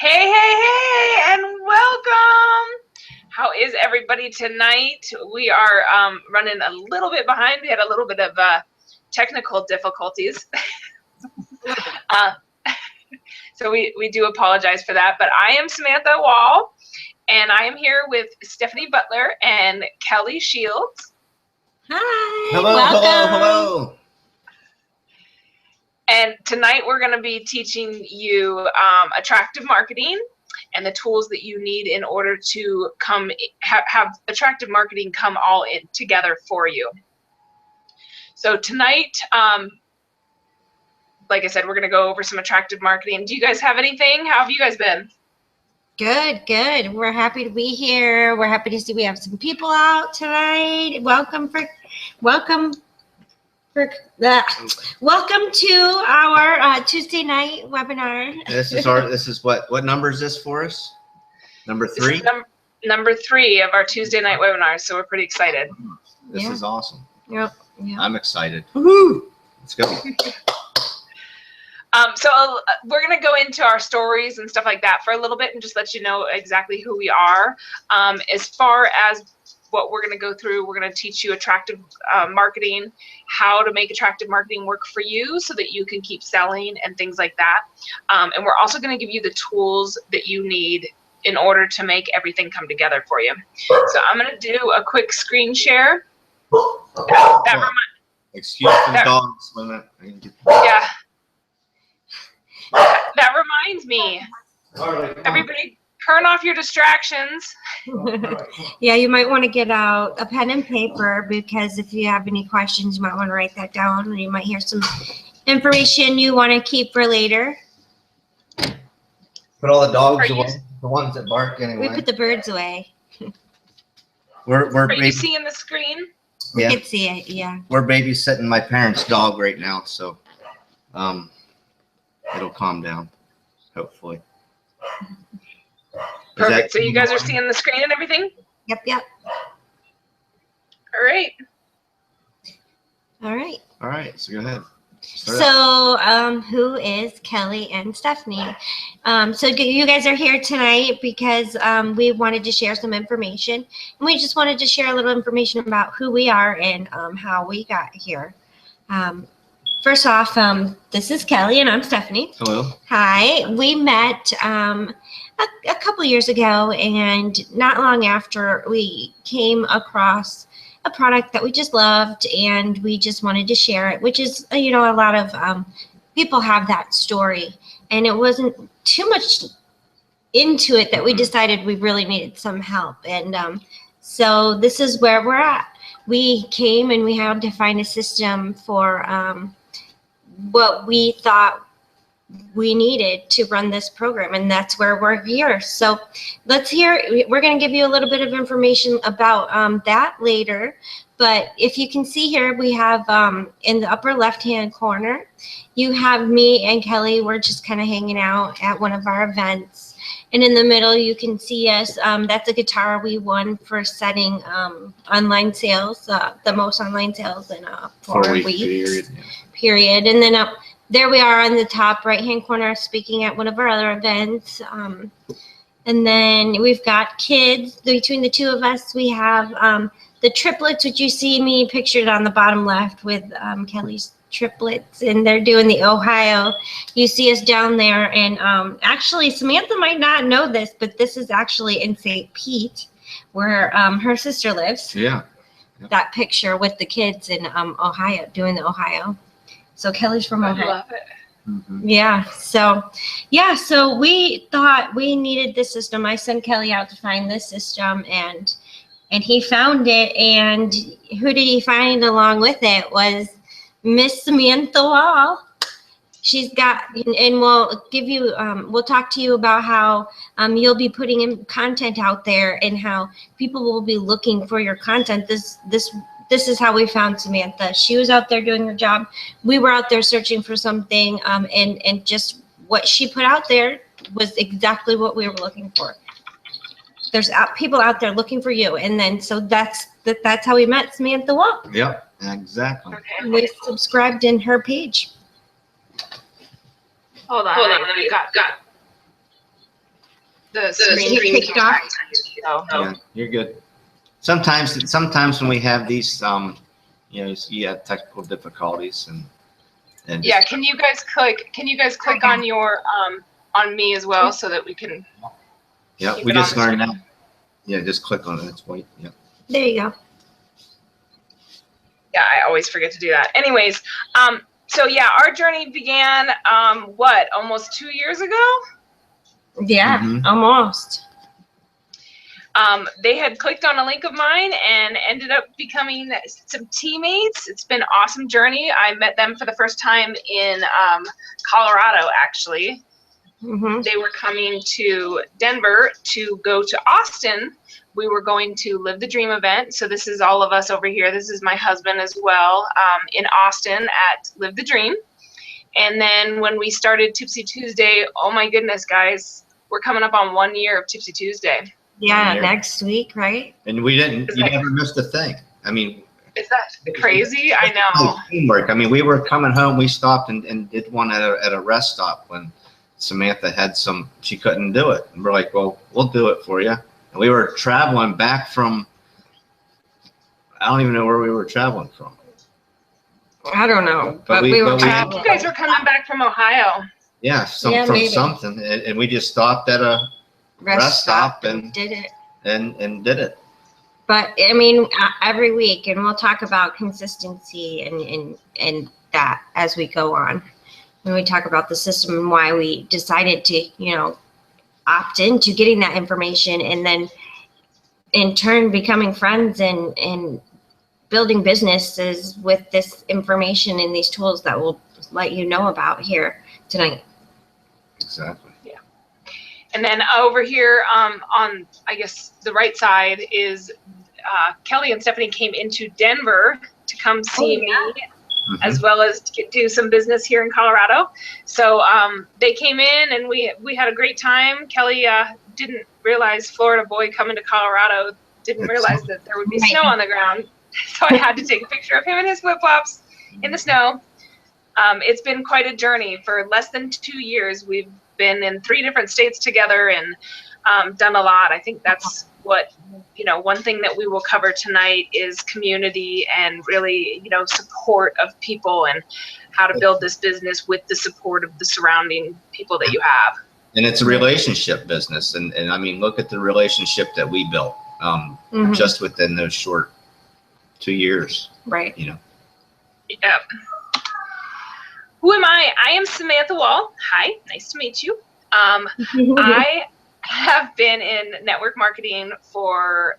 Hey, and welcome. How is everybody tonight? We are running a little bit behind. We had a little bit of technical difficulties. So we do apologize for that. But I am Samantha Wall, and I am here with Stephanie Butler and Kelly Shields. Hi. Hello. And tonight we're going to be teaching you attractive marketing and the tools that you need in order to have attractive marketing come all in together for you. So tonight, like I said, we're going to go over some attractive marketing. Do you guys have anything? How have you guys been? Good. We're happy to be here. We're happy to see we have some people out tonight. Welcome to our Tuesday night webinar. This is what number is this for us? Number 3? Number 3 of our Tuesday night webinars. So we're pretty excited. This is awesome. Yep. I'm excited. Woohoo! Let's go. So we're going to go into our stories and stuff like that for a little bit and just let you know exactly who we are. As far as what we're going to go through, we're going to teach you attractive marketing, how to make attractive marketing work for you so that you can keep selling and things like that. And we're also going to give you the tools that you need in order to make everything come together for you. So I'm going to do a quick screen share. Excuse the dogs. Yeah. That reminds me. Everybody, turn off your distractions. Yeah, you might want to get out a pen and paper because if you have any questions, you might want to write that down, or you might hear some information you want to keep for later. Put all the dogs away, the ones that bark anyway. We put the birds away. Are you seeing the screen? We can see it, yeah. We're babysitting my parents' dog right now, so it'll calm down, hopefully. Perfect. So you guys are seeing the screen and everything? Yep. All right. So go ahead. So who is Kelly and Stephanie? So you guys are here tonight because we wanted to share some information, and we just wanted to share a little information about who we are and how we got here. First off, this is Kelly and I'm Stephanie. Hello. Hi. We met a couple years ago, and not long after we came across a product that we just loved and we just wanted to share it, which is, a lot of people have that story, and it wasn't too much into it that we decided we really needed some help. And so this is where we're at. We came and we had to find a system for what we thought we needed to run this program, and that's where we're here. So we're going to give you a little bit of information about that later, but if you can see here, we have in the upper left hand corner, you have me and Kelly. We're just kind of hanging out at one of our events, and in the middle you can see us. That's a guitar we won for setting online sales, the most online sales in a 4-week period. And then there we are on the top right-hand corner speaking at one of our other events. And then we've got kids. Between the two of us, we have the triplets, which you see me pictured on the bottom left with Kelly's triplets, and they're doing the Ohio. You see us down there, and actually Samantha might not know this, but this is actually in St. Pete, where her sister lives. Yeah. That picture with the kids in Ohio, doing the Ohio. So Kelly's from Ohio. I love it. Mm-hmm. Yeah. So we thought we needed this system. I sent Kelly out to find this system, and he found it. And who did he find along with it was Miss Samantha Wall. She's got, and we'll give you, we'll talk to you about how you'll be putting in content out there and how people will be looking for your content. This is how we found Samantha. She was out there doing her job. We were out there searching for something, and just what she put out there was exactly what we were looking for. There's people out there looking for you, and then so that's how we met Samantha Wall. Yep, exactly. Okay. We subscribed in her page. Hold on. Got. the screen kicked off. So, Yeah, you're good. Sometimes when we have these, you know, you have technical difficulties and yeah, can you guys click on your on me as well so that we can yeah, keep we it on just the learned screen? that. Yeah, just click on it. It's white. Yeah. There you go. Yeah, I always forget to do that. Anyways, so yeah, our journey began what, almost 2 years ago? Yeah, Mhm. almost. They had clicked on a link of mine and ended up becoming some teammates. It's been an awesome journey. I met them for the first time in Colorado, actually. Hmm. They were coming to Denver to go to Austin. We were going to Live the Dream event. So this is all of us over here. This is my husband as well, in Austin at Live the Dream. And then when we started Tipsy Tuesday, oh my goodness, guys, we're coming up on 1 year of Tipsy Tuesday. Yeah, Yeah. next week, right? And we didn't. Is You that- never missed a thing. I mean, Is that crazy? I know. teamwork. I mean, we were coming home. We stopped and did one at a rest stop when Samantha had she couldn't do it. And we're like, well, we'll do it for you. And we were traveling back from, I don't even know where we were traveling from. I don't know, But but we- we were but we- I think traveling. you guys were coming back from Ohio. Yeah, Yeah, from maybe. something. And we just stopped at a rest stop and did it. and did it. But I mean, every week, and we'll talk about consistency and that as we go on. When we talk about the system and why we decided to, you know, opt into getting that information, and then in turn becoming friends and building businesses with this information and these tools that we'll let you know about here tonight. Exactly. And then over here on, I guess, the right side is Kelly and Stephanie came into Denver to come see me, Mhm. as well as to do some business here in Colorado. So they came in and we had a great time. Kelly didn't realize, Florida boy coming to Colorado, didn't realize that there would be snow on the ground. So I had to take a picture of him in his flip-flops in the snow. It's been quite a journey. For less than 2 years, we've been in 3 different states together and done a lot. I think that's what, you know, one thing that we will cover tonight is community and really, you know, support of people and how to build this business with the support of the surrounding people that you have. And it's a relationship business. And I mean, look at the relationship that we built Mhm. just within those short 2 years, Right. you know. Yeah. Who am I? I am Samantha Wall. Hi, nice to meet you. I have been in network marketing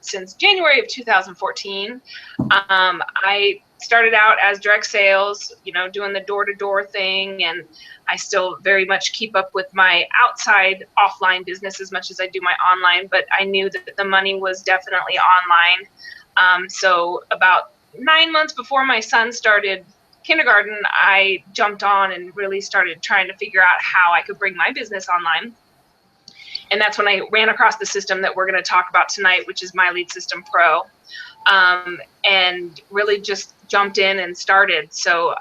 since January of 2014. I started out as direct sales, you know, doing the door-to-door thing, and I still very much keep up with my outside offline business as much as I do my online, but I knew that the money was definitely online. So about 9 months before my son started kindergarten, I jumped on and really started trying to figure out how I could bring my business online. And that's when I ran across the system that we're going to talk about tonight, which is My Lead System Pro, and really just jumped in and started. So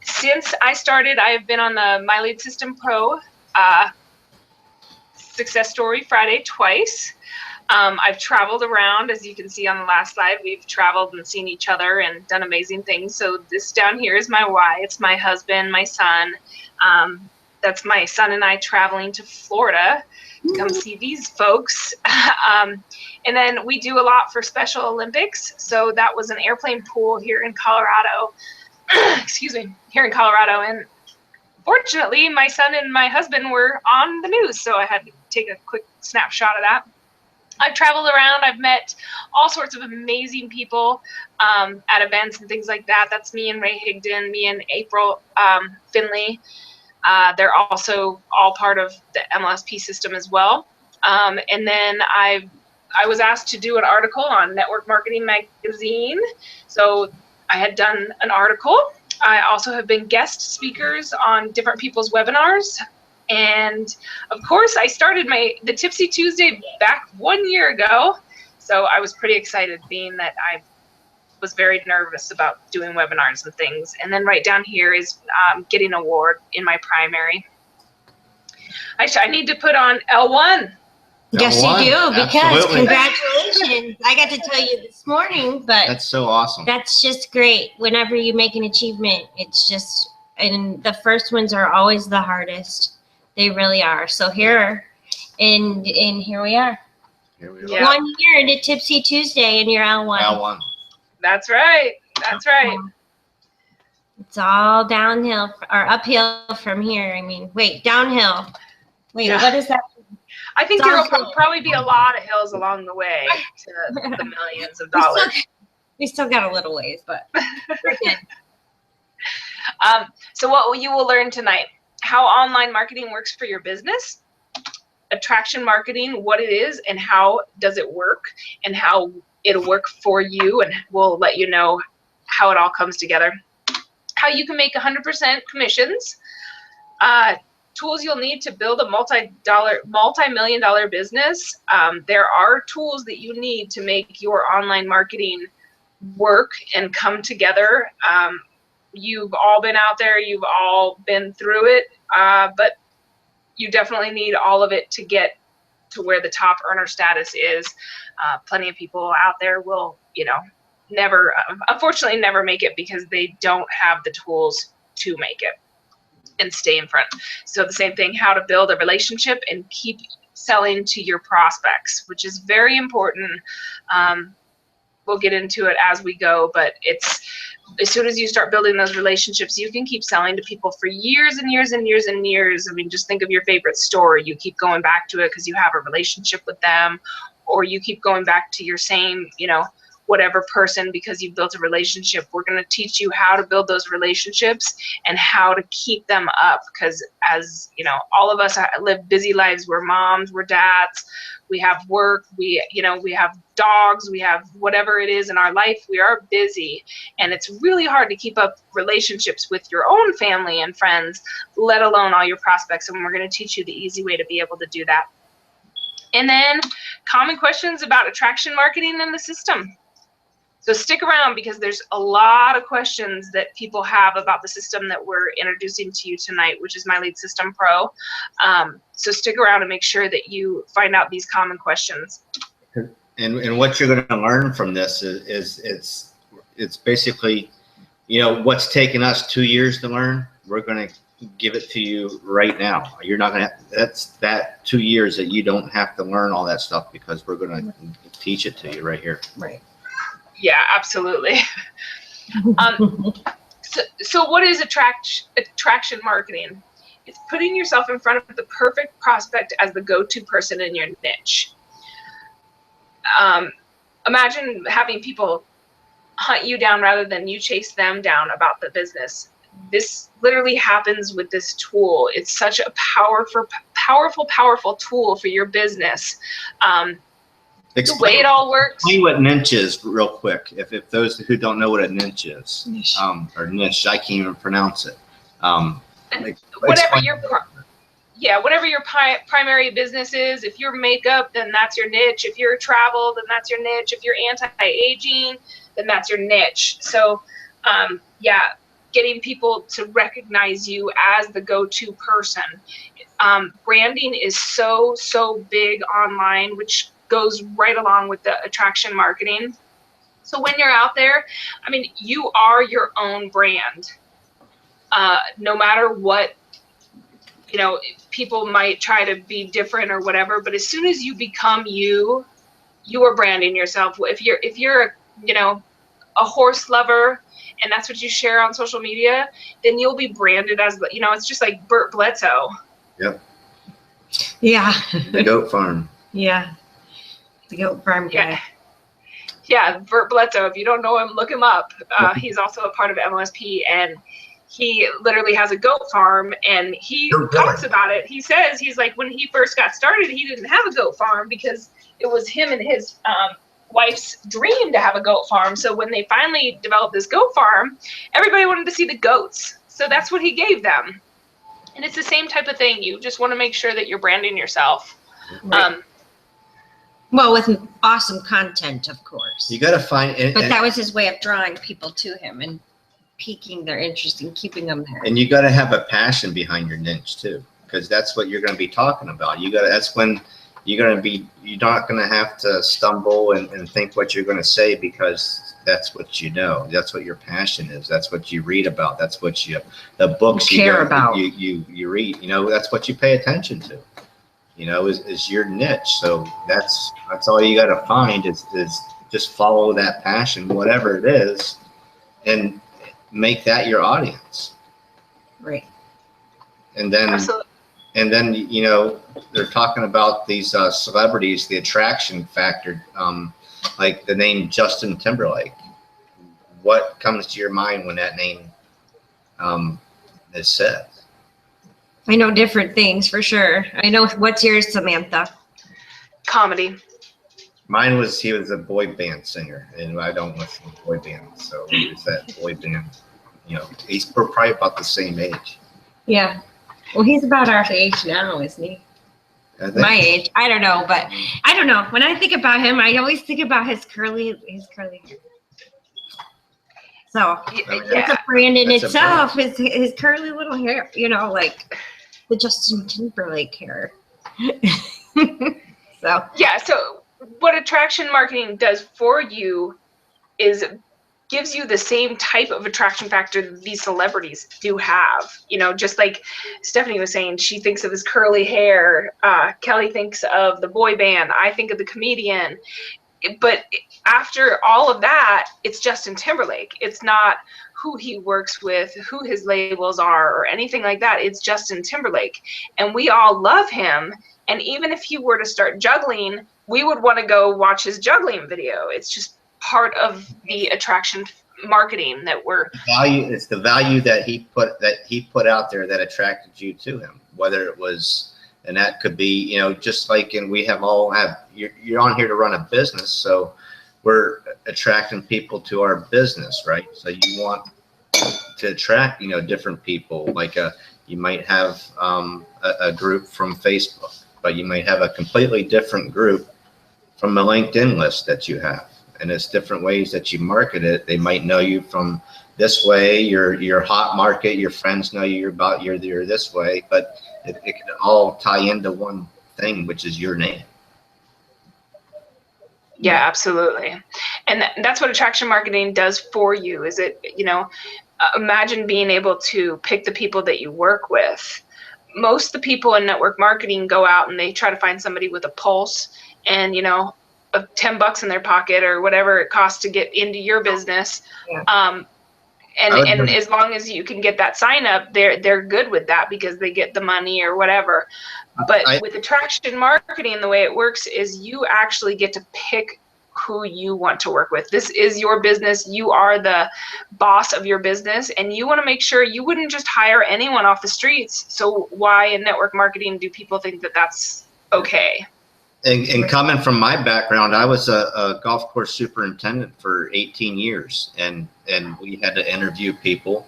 since I started, I've been on the My Lead System Pro Success Story Friday twice. I've traveled around, as you can see on the last slide. We've traveled and seen each other and done amazing things. So this down here is my why. It's my husband, my son. That's my son and I traveling to Florida to come see these folks. And then we do a lot for Special Olympics. So that was an airplane pool here in Colorado. Excuse me, here in Colorado. And fortunately, my son and my husband were on the news. So I had to take a quick snapshot of that. I've traveled around. I've met all sorts of amazing people at events and things like that. That's me and Ray Higdon, me and April Finley. They're also all part of the MLSP system as well. And then I was asked to do an article on Network Marketing Magazine. So I had done an article. I also have been guest speakers on different people's webinars. And of course, I started the Tipsy Tuesday back 1 year ago. So I was pretty excited, being that I was very nervous about doing webinars and things. And then right down here is getting an award in my primary. I need to put on L1. Yes, One, you do, because absolutely. congratulations. I got to tell you this morning, but That's so awesome. that's just great. Whenever you make an achievement, it's just, and the first ones are always the hardest. They really are. So here, and here we are. Here we Yeah. 1 year into Tipsy Tuesday, and you're L1. L1. That's right. That's right. It's all downhill or uphill from here. I mean, wait, downhill. Wait, Yeah. what is that? I think It's there will awesome. probably be a lot of hills along the way to the millions of dollars. We still got a little ways, but we're good. So what you will learn tonight, how online marketing works for your business, attraction marketing, what it is and how does it work, and how it'll work for you, and we'll let you know how it all comes together. How you can make 100% commissions, tools you'll need to build a multi-million-dollar business. There are tools that you need to make your online marketing work and come together. You've all been out there, you've all been through it, but you definitely need all of it to get to where the top earner status is. Plenty of people out there will, never, unfortunately, never make it because they don't have the tools to make it and stay in front. So the same thing, how to build a relationship and keep selling to your prospects, which is very important. We'll get into it as we go, but it's as soon as you start building those relationships, you can keep selling to people for years and years and years and years. I mean, just think of your favorite store. You keep going back to it because you have a relationship with them, or you keep going back to your same, whatever person because you've built a relationship. We're going to teach you how to build those relationships and how to keep them up, because as all of us live busy lives. We're moms, we're dads, we have work, we have dogs, we have whatever it is in our life. We are busy, and it's really hard to keep up relationships with your own family and friends, let alone all your prospects. And we're going to teach you the easy way to be able to do that. And then common questions about attraction marketing and the system. So stick around because there's a lot of questions that people have about the system that we're introducing to you tonight, which is My Lead System Pro. So stick around and make sure that you find out these common questions. And what you're going to learn from this is it's basically, what's taken us 2 years to learn, we're going to give it to you right now. You're not going to, that's that 2 years that you don't have to learn all that stuff because we're going to teach it to you right here. Right. Yeah, absolutely. So what is attraction marketing? It's putting yourself in front of the perfect prospect as the go-to person in your niche. Imagine having people hunt you down rather than you chase them down about the business. This literally happens with this tool. It's such a powerful tool for your business. The way it all works. Explain what niche is real quick. If those who don't know what a niche is, Niche. Or niche, I can't even pronounce it. Whatever your primary business is. If you're makeup, then that's your niche. If you're travel, then that's your niche. If you're anti-aging, then that's your niche. So, getting people to recognize you as the go-to person. Branding is so big online, which goes right along with the attraction marketing. So when you're out there, I mean, you are your own brand. No matter what, people might try to be different or whatever, but as soon as you become you are branding yourself. If you're a horse lover and that's what you share on social media, then you'll be branded as, it's just like Burt Bledsoe. Yep. Yeah. The goat farm. Yeah. The goat farm guy. Yeah, Burt Bledsoe. If you don't know him, look him up. He's also a part of MLSP, and he literally has a goat farm, and he talks about it. He says, he's like, when he first got started, he didn't have a goat farm because it was him and his wife's dream to have a goat farm. So when they finally developed this goat farm, everybody wanted to see the goats. So that's what he gave them. And it's the same type of thing. You just want to make sure that you're branding yourself. Right. Well, with awesome content, of course. You got to find it. But that was his way of drawing people to him and piquing their interest and keeping them there. And you got to have a passion behind your niche too, because that's what you're going to be talking about. That's when you're not going to have to stumble and think what you're going to say, because that's what you know. That's what your passion is. That's what you read about. That's what the books you care about. You read, that's what you pay attention to, is your niche. So that's all you got to find is just follow that passion, whatever it is, and make that your audience. Right. And then, Absolutely. and then, they're talking about these celebrities, the attraction factor, like the name Justin Timberlake. What comes to your mind when that name is said? I know different things for sure. I know. What's yours, Samantha? Comedy. Mine was, he was a boy band singer, and I don't listen to boy bands, so he was that boy band. We're probably about the same age. Yeah. Well, he's about our age now, isn't he? My age. I don't know, but I don't know. When I think about him, I always think about his curly hair. So it's a brand in itself. His curly little hair, like the Justin Timberlake hair. So yeah. So what attraction marketing does for you is gives you the same type of attraction factor these celebrities do have. Just like Stephanie was saying, she thinks of his curly hair. Kelly thinks of the boy band. I think of the comedian. But after all of that, it's Justin Timberlake. It's not who he works with, who his labels are, or anything like that. It's Justin Timberlake. And we all love him. And even if he were to start juggling, we would want to go watch his juggling video. It's just part of the attraction marketing that we're it's the value that he put out there that attracted you to him, whether it was, and that could be, just like, and you're on here to run a business, so we're attracting people to our business, right? So you want to attract, different people. Like you might have a group from Facebook, but you might have a completely different group from a LinkedIn list that you have. And it's different ways that you market it. They might know you from this way, your hot market, your friends know you're this way, but it can all tie into one thing, which is your name. Yeah, absolutely. And that's what attraction marketing does for you. Is it, imagine being able to pick the people that you work with. Most of the people in network marketing go out and they try to find somebody with a pulse and, of $10 in their pocket or whatever it costs to get into your business. Yeah. And as long as you can get that sign up, they're good with that because they get the money or whatever. But with attraction marketing, the way it works is you actually get to pick who you want to work with. This is your business. You are the boss of your business, and you want to make sure you wouldn't just hire anyone off the streets. So why in network marketing do people think that that's okay? And coming from my background, I was a golf course superintendent for 18 years, and we had to interview people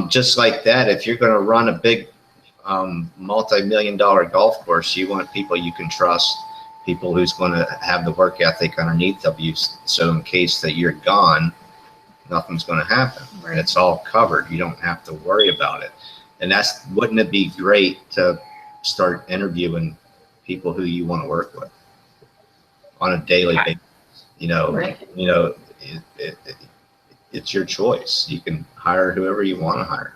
just like that. If you're going to run a big multi-million-dollar golf course, you want people you can trust, people who's going to have the work ethic underneath of you. So in case that you're gone, nothing's going to happen. Right. It's all covered. You don't have to worry about it. And wouldn't it be great to start interviewing people who you want to work with on a daily basis? Right. It's your choice. You can hire whoever you want to hire.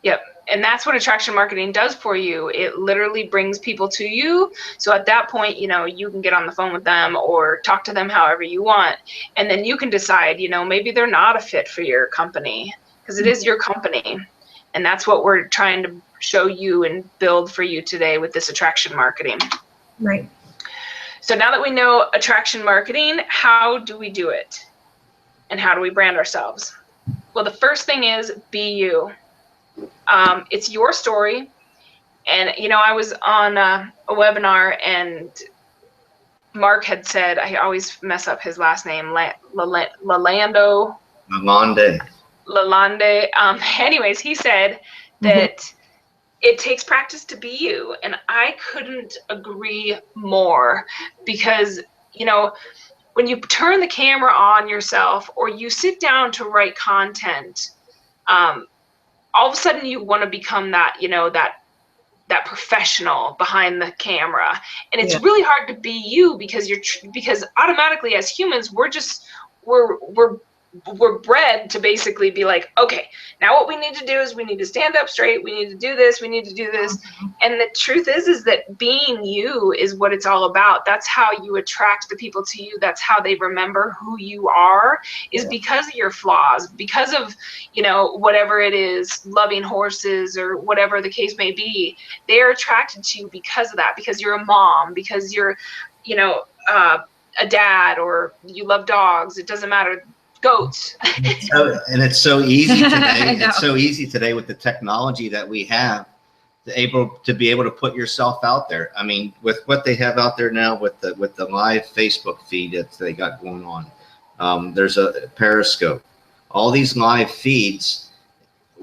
Yep. And that's what attraction marketing does for you. It literally brings people to you. So at that point, you can get on the phone with them or talk to them however you want. And then you can decide, maybe they're not a fit for your company because it is your company. And that's what we're trying to show you and build for you today with this attraction marketing. Right. So now that we know attraction marketing, how do we do it? And how do we brand ourselves? Well, the first thing is be you. It's your story. And, I was on a webinar and Mark had said, I always mess up his last name, Lalande. Anyways, he said that it takes practice to be you. And I couldn't agree more because, when you turn the camera on yourself or you sit down to write content, all of a sudden you want to become that, that that professional behind the camera, and it's really hard to be you because because automatically as humans we're bred to basically be like, okay, now what we need to do is we need to stand up straight, we need to do this, we need to do this. And the truth is that being you is what it's all about. That's how you attract the people to you. That's how they remember who you are, is because of your flaws, because of, you know, whatever it is, loving horses or whatever the case may be. They're attracted to you because of that, because you're a mom, because you're, you know, a dad, or you love dogs. It doesn't matter. Goats. And it's so easy today. It's so easy today with the technology that we have to be able to put yourself out there. I mean, with what they have out there now with the live Facebook feed that they got going on, there's a Periscope, all these live feeds.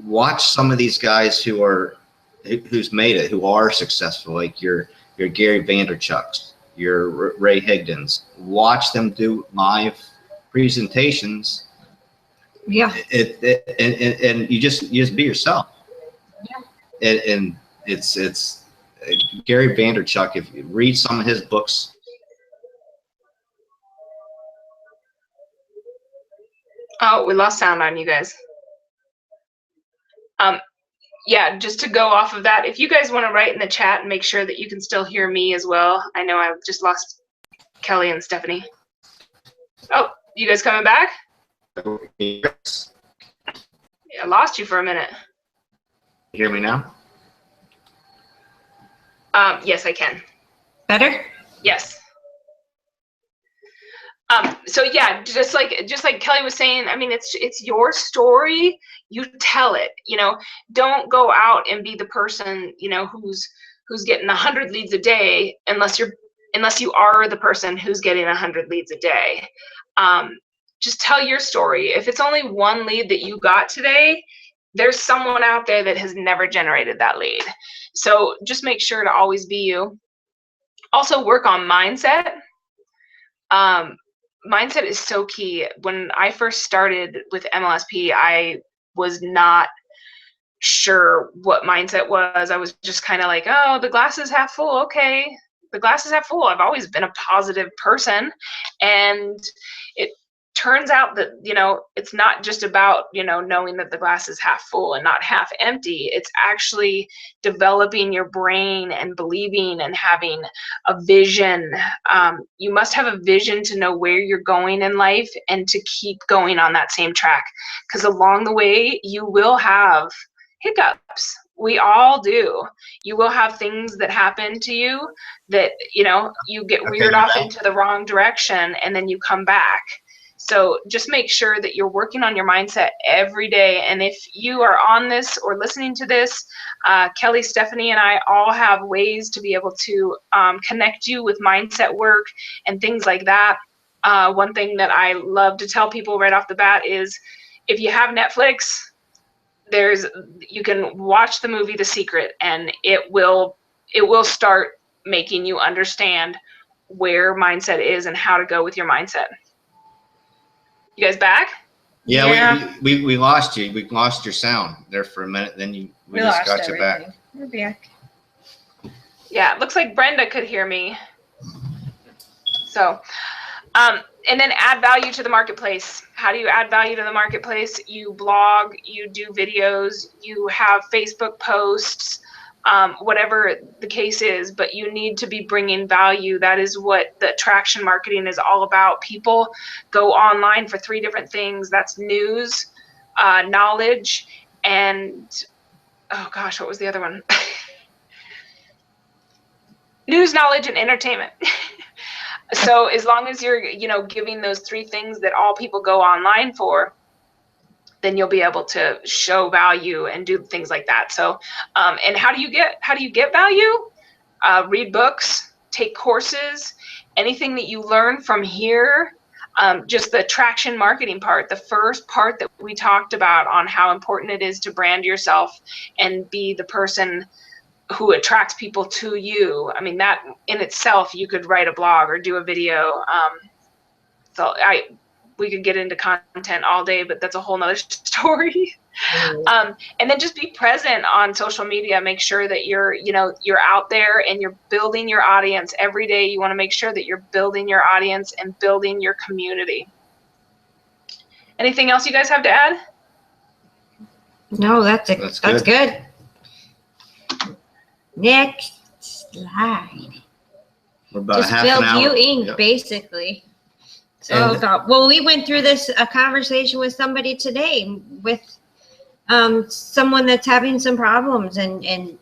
Watch some of these guys who's made it, who are successful, like your Gary Vaynerchuk's, your Ray Higdon's. Watch them do live presentations. And you just be yourself. And it's Gary Vaynerchuk. If you read some of his books, oh, we lost sound on you guys. Yeah, just to go off of that, if you guys want to write in the chat and make sure that you can still hear me as well. I know I've just lost Kelly and Stephanie. Oh, you guys coming back? Yeah, I lost you for a minute. You hear me now? Yes, I can. Better? Yes. So yeah, just like Kelly was saying, I mean, it's your story. You tell it. You know, don't go out and be the person, you know, who's getting 100 leads a day, unless you are the person who's getting 100 leads a day. Just tell your story. If it's only one lead that you got today, there's someone out there that has never generated that lead. So just make sure to always be you. Also work on mindset. Mindset is so key. When I first started with MLSP, I was not sure what mindset was. I was just kind of like, oh, the glass is half full. Okay, the glass is half full. I've always been a positive person. And it turns out that, you know, it's not just about, you know, knowing that the glass is half full and not half empty. It's actually developing your brain and believing and having a vision. You must have a vision to know where you're going in life and to keep going on that same track, because along the way you will have hiccups. We all do. You will have things that happen to you that, you know, you get veered off into the wrong direction and then you come back. So just make sure that you're working on your mindset every day. And if you are on this or listening to this, Kelly, Stephanie, and I all have ways to be able to connect you with mindset work and things like that. One thing that I love to tell people right off the bat is, if you have Netflix, you can watch the movie The Secret, and it will start making you understand where mindset is and how to go with your mindset. You guys back? Yeah. We lost you. We lost your sound there for a minute. Then we just got you back. We're back. Yeah, it looks like Brenda could hear me. So, and then add value to the marketplace. How do you add value to the marketplace? You blog, you do videos, you have Facebook posts, whatever the case is, but you need to be bringing value. That is what the attraction marketing is all about. People go online for 3 different things. That's news, knowledge, and, oh gosh, what was the other one? News, knowledge, and entertainment. So as long as you're, you know, giving those 3 things that all people go online for, then you'll be able to show value and do things like that. So, and how do you get value? Read books, take courses, anything that you learn from here. Just the attraction marketing part, the first part that we talked about on how important it is to brand yourself and be the person who attracts people to you. I mean, that in itself, you could write a blog or do a video. So we could get into content all day, but that's a whole nother story. And then just be present on social media. Make sure that you're out there and you're building your audience every day. You want to make sure that you're building your audience and building your community. Anything else you guys have to add? No, that's it. That's good. Next slide. We're about Just half an build hour. you ink, Yep. basically. And- Oh God. Well, we went through a conversation with somebody today with someone that's having some problems and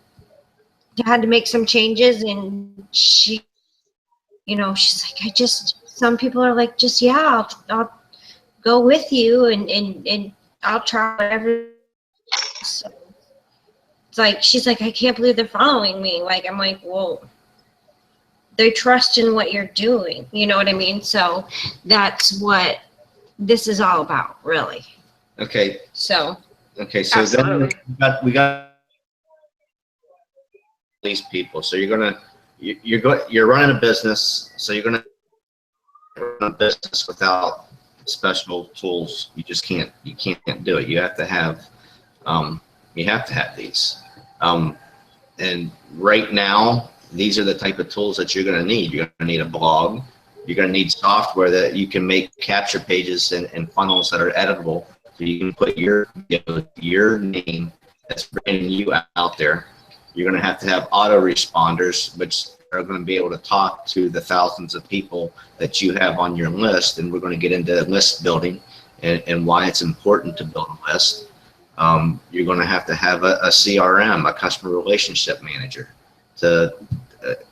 had to make some changes, and she, she's like, some people are like, I'll go with you and I'll try whatever. So it's like, she's like, I can't believe they're following me. Like, I'm like, well, they trust in what you're doing. You know what I mean? So that's what this is all about, really. Okay. So. Okay. So Absolutely. then we got these people. So you're running a business. So you're going to run a business without special tools. You just can't. You can't do it. You have to have. You have to have these. And right now, these are the type of tools that you're going to need. You're going to need a blog. You're going to need software that you can make capture pages and funnels that are editable. So you can put your name that's bringing you out there. You're going to have autoresponders, which are going to be able to talk to the thousands of people that you have on your list. And we're going to get into list building and why it's important to build a list. You're going to have a CRM, a customer relationship manager, to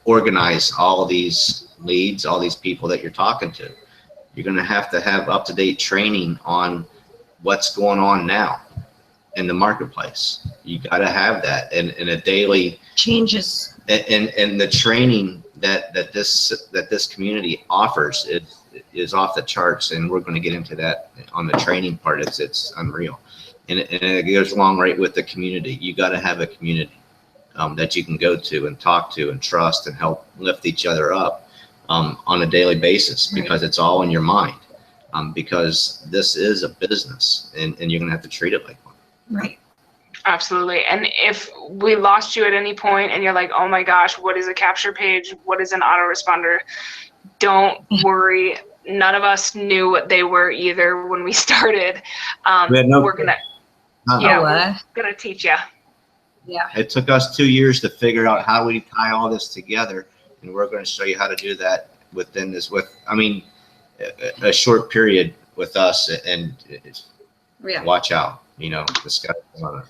organize all these leads, all these people that you're talking to. You're going to have up-to-date training on what's going on now in the marketplace. You got to have that in a daily Changes. And the training that this community offers is off the charts, and we're going to get into that on the training part. It's unreal, and it goes along right with the community. You got to have a community that you can go to and talk to and trust and help lift each other up on a daily basis, because it's all in your mind. Because this is a business, and you're going to have to treat it like one. Right. Absolutely. And if we lost you at any point and you're like, oh my gosh, what is a capture page? What is an autoresponder? Don't worry. None of us knew what they were either when we started. We're going to teach you. Yeah. It took us 2 years to figure out how we tie all this together, and we're going to show you how to do that within this, a short period with us, and watch out, discuss on it.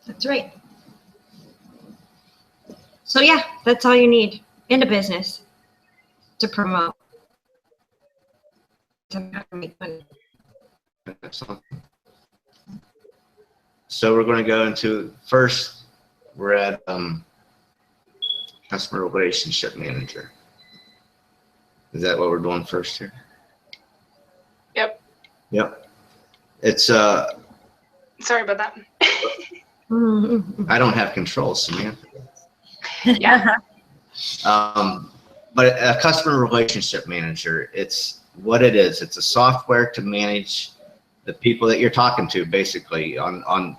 That's right. So yeah, that's all you need in a business to promote. To make money. Excellent. So we're going to go into, first, we're at customer relationship manager. Is that what we're doing first here? Yep. It's sorry about that. I don't have control, Samantha. Yeah. But a customer relationship manager, it's what it is. It's a software to manage the people that you're talking to, basically, on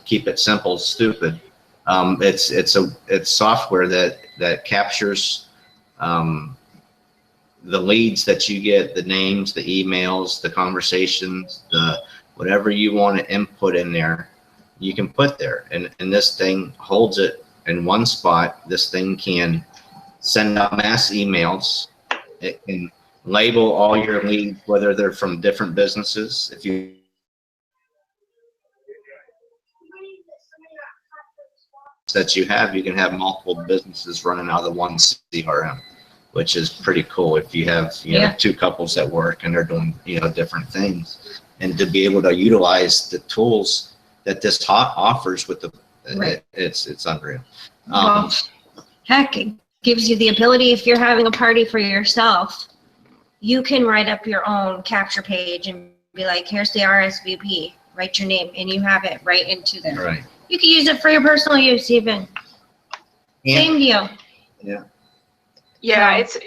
keep it simple, stupid. It's software that captures the leads that you get, the names, the emails, the conversations, the whatever you want to input in there, you can put there. And this thing holds it in one spot. This thing can send out mass emails. It can label all your leads, whether they're from different businesses. If you you can have multiple businesses running out of the one CRM, which is pretty cool. If you have two couples that work and they're doing different things, and to be able to utilize the tools that this offers with it's unreal. Well, heck, it gives you the ability, if you're having a party for yourself, you can write up your own capture page and be like, here's the RSVP, write your name, and you have it right into there. Right. You can use it for your personal use even. Same deal. Yeah. Yeah, So-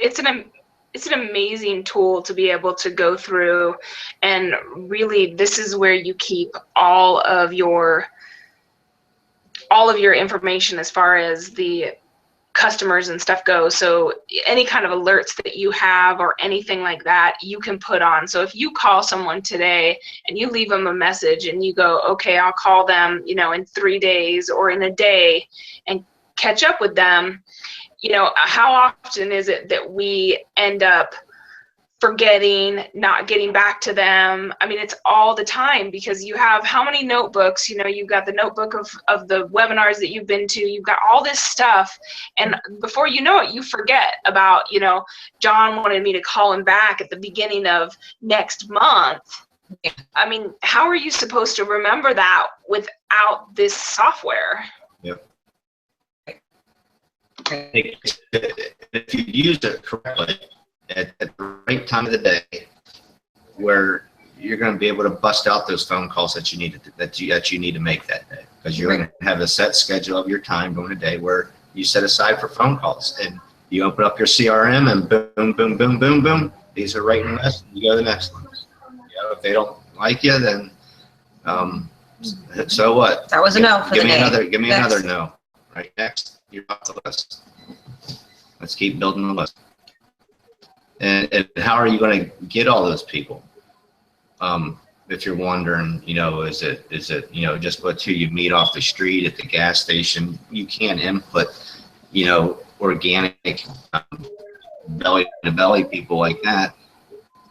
it's an amazing tool to be able to go through, and really this is where you keep all of your information as far as the customers and stuff goes. So any kind of alerts that you have or anything like that, you can put on. So if you call someone today and you leave them a message and you go, okay, I'll call them, you know, in 3 days or in a day and catch up with them, you know, how often is it that we end up forgetting, not getting back to them? I mean, it's all the time, because you have how many notebooks, you know, you've got the notebook of the webinars that you've been to, you've got all this stuff, and before you know it, you forget about, you know, John wanted me to call him back at the beginning of next month. I mean, how are you supposed to remember that without this software? Yep. If you use it correctly at the right time of the day, where you're going to be able to bust out those phone calls that you need to make that day, because you're going to have a set schedule of your time during the day where you set aside for phone calls, and you open up your CRM and boom, boom, boom, boom, boom. These are right in the list. You go to the next one. You know, if they don't like you, then so what? That was a no for the day. Give me another no. Right, next. You're off the list. Let's keep building the list. And how are you going to get all those people? If you're wondering, you know, is it you know, just what who you meet off the street at the gas station? You can't input, you know, organic belly to belly people like that.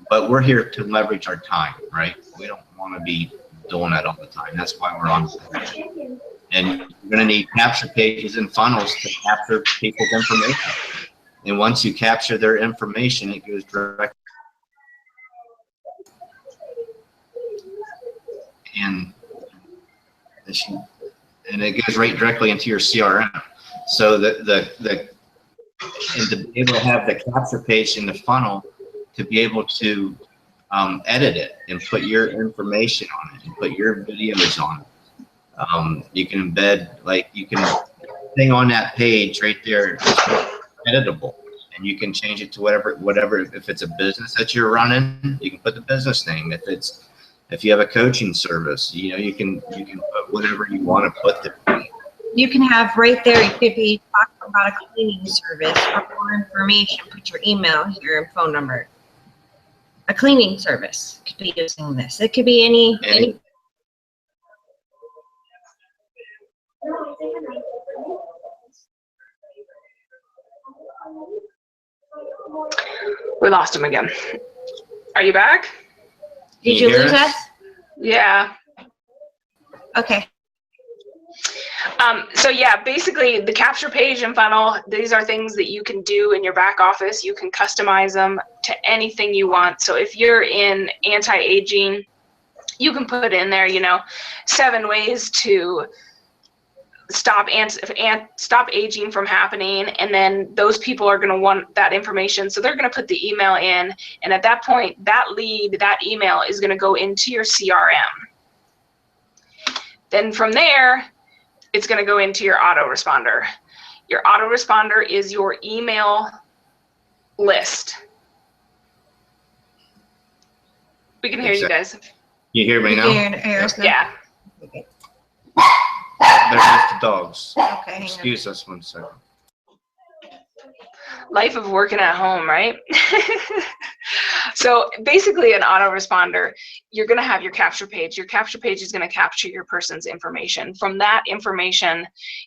But we're here to leverage our time, right? We don't want to be doing that all the time. That's why we're on. And you're going to need capture pages and funnels to capture people's information. And once you capture their information, it goes direct. And it goes right directly into your CRM. So and to be able to have the capture page in the funnel, to be able to edit it and put your information on it and put your videos on it. You can embed, like, you can thing on that page right there is editable, and you can change it to whatever. If it's a business that you're running, you can put the business name. If you have a coaching service, you know, you can put whatever you want to put there. You can have right there, you could be talking about a cleaning service. For more information, put your email here and phone number. A cleaning service could be using this. It could be any. We lost him again. Are you back? Did you lose us? Yeah. Okay. So yeah, basically the capture page and funnel, these are things that you can do in your back office. You can customize them to anything you want. So if you're in anti-aging, you can put in there, you know, 7 ways to stop aging from happening, and then those people are going to want that information, so they're going to put the email in, and at that point that email is going to go into your CRM. Then from there it's going to go into your autoresponder. Your autoresponder is your email list. We can hear you guys. You hear me now? Yeah. There's just the dogs. Okay. Excuse us 1 second. Life of working at home, right? So basically an autoresponder, you're going to have your capture page. Your capture page is going to capture your person's information. From that information,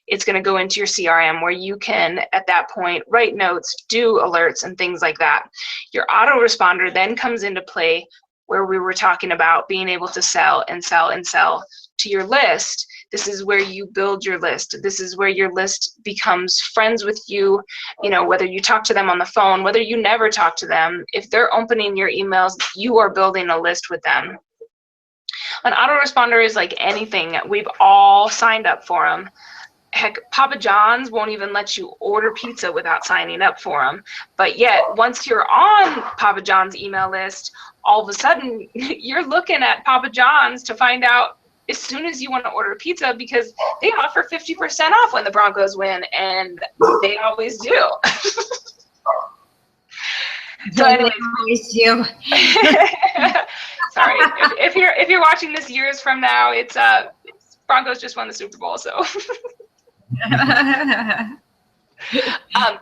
it's going to go into your CRM, where you can, at that point, write notes, do alerts, and things like that. Your autoresponder then comes into play where we were talking about being able to sell and sell and sell to your list. This is where you build your list. This is where your list becomes friends with you, you know, whether you talk to them on the phone, whether you never talk to them. If they're opening your emails, you are building a list with them. An autoresponder is like anything. We've all signed up for them. Heck, Papa John's won't even let you order pizza without signing up for them. But yet, once you're on Papa John's email list, all of a sudden, you're looking at Papa John's to find out as soon as you want to order pizza, because they offer 50% off when the Broncos win, and they always do. So They anyways, always do. sorry, if you're watching this years from now, it's Broncos just won the Super Bowl, so. Yeah,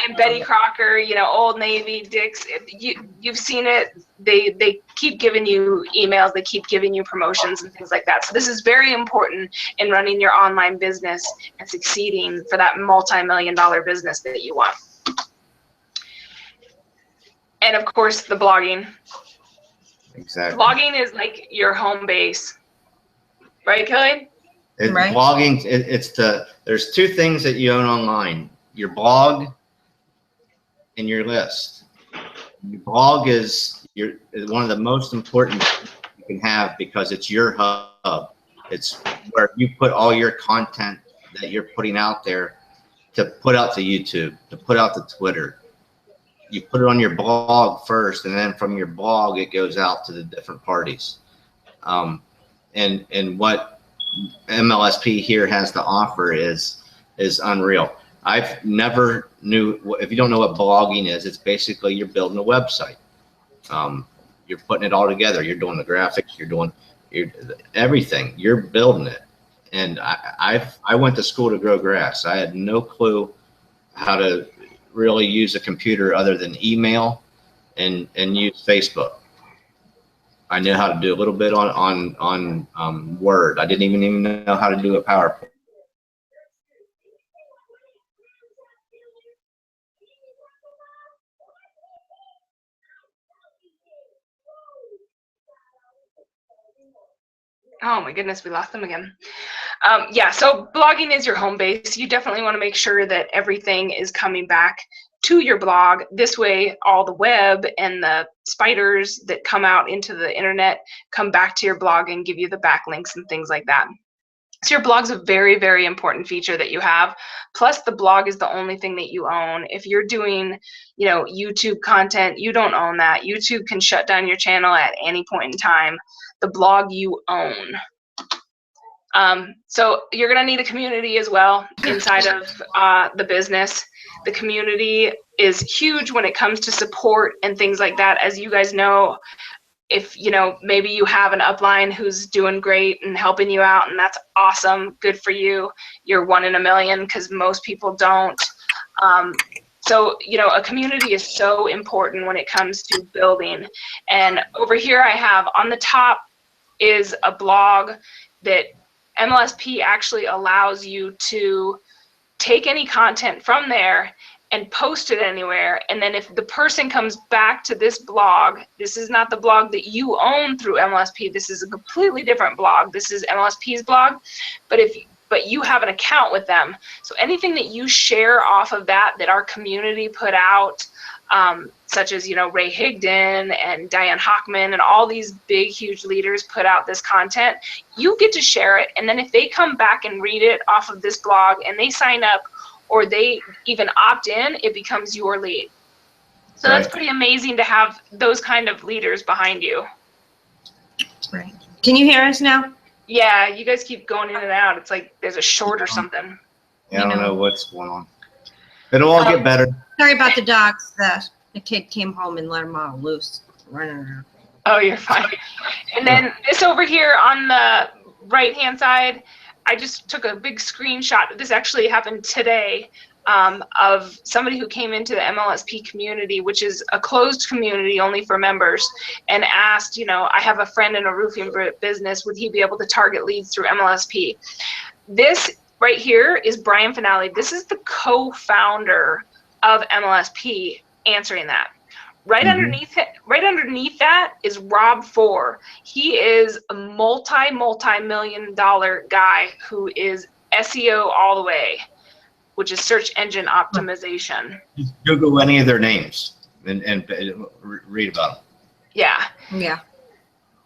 and Betty Crocker, you know, Old Navy, Dick's, you've seen it. They keep giving you emails, they keep giving you promotions and things like that. So this is very important in running your online business and succeeding for that multi-million-dollar business that you want. And of course, the blogging. Exactly. Blogging is like your home base, right, Kelly? Right. Blogging, there's two things that you own online: your blog and your list. Your blog is one of the most important you can have because it's your hub. It's where you put all your content that you're putting out there to put out to YouTube, to put out to Twitter. You put it on your blog first, and then from your blog it goes out to the different parties. And what MLSP here has to offer is unreal. I've never knew, if you don't know what blogging is, it's basically you're building a website. You're putting it all together. You're doing the graphics, you're doing everything. You're building it. And I went to school to grow grass. I had no clue how to really use a computer other than email and use Facebook. I knew how to do a little bit on Word. I didn't even know how to do a PowerPoint. Oh my goodness, we lost them again. Yeah, so blogging is your home base. You definitely want to make sure that everything is coming back to your blog. This way, all the web and the spiders that come out into the internet come back to your blog and give you the backlinks and things like that. So your blog's a very, very important feature that you have. Plus, the blog is the only thing that you own. If you're doing, you know, YouTube content, you don't own that. YouTube can shut down your channel at any point in time. The blog you own. So you're going to need a community as well inside of the business. The community is huge when it comes to support and things like that. As you guys know, if, you know, maybe you have an upline who's doing great and helping you out, and that's awesome, good for you. You're 1 in a million, because most people don't. So, you know, a community is so important when it comes to building. And over here I have on the top is a blog that MLSP actually allows you to take any content from there and post it anywhere. And then if the person comes back to this blog, this is not the blog that you own through MLSP. This is a completely different blog. This is MLSP's blog, but you have an account with them. So anything that you share off of that our community put out, such as, you know, Ray Higdon and Diane Hockman and all these big, huge leaders put out this content, you get to share it. And then if they come back and read it off of this blog and they sign up or they even opt in, it becomes your lead. So Right. That's pretty amazing to have those kind of leaders behind you. Right. Can you hear us now? Yeah, you guys keep going in and out. It's like there's a short or something. Yeah, I don't know what's going on. It'll all get better. Sorry about the dogs. The kid came home and let them all loose, running around. Oh, you're fine. And then this over here on the right-hand side, I just took a big screenshot. This actually happened today, of somebody who came into the MLSP community, which is a closed community only for members, and asked, you know, I have a friend in a roofing business. Would he be able to target leads through MLSP? This right here is Brian Finale. This is the co-founder of MLSP answering that. Right underneath it, right underneath that is Rob Four. He is a multi-million-dollar guy who is SEO all the way, which is search engine optimization. Just Google any of their names and read about them. Yeah.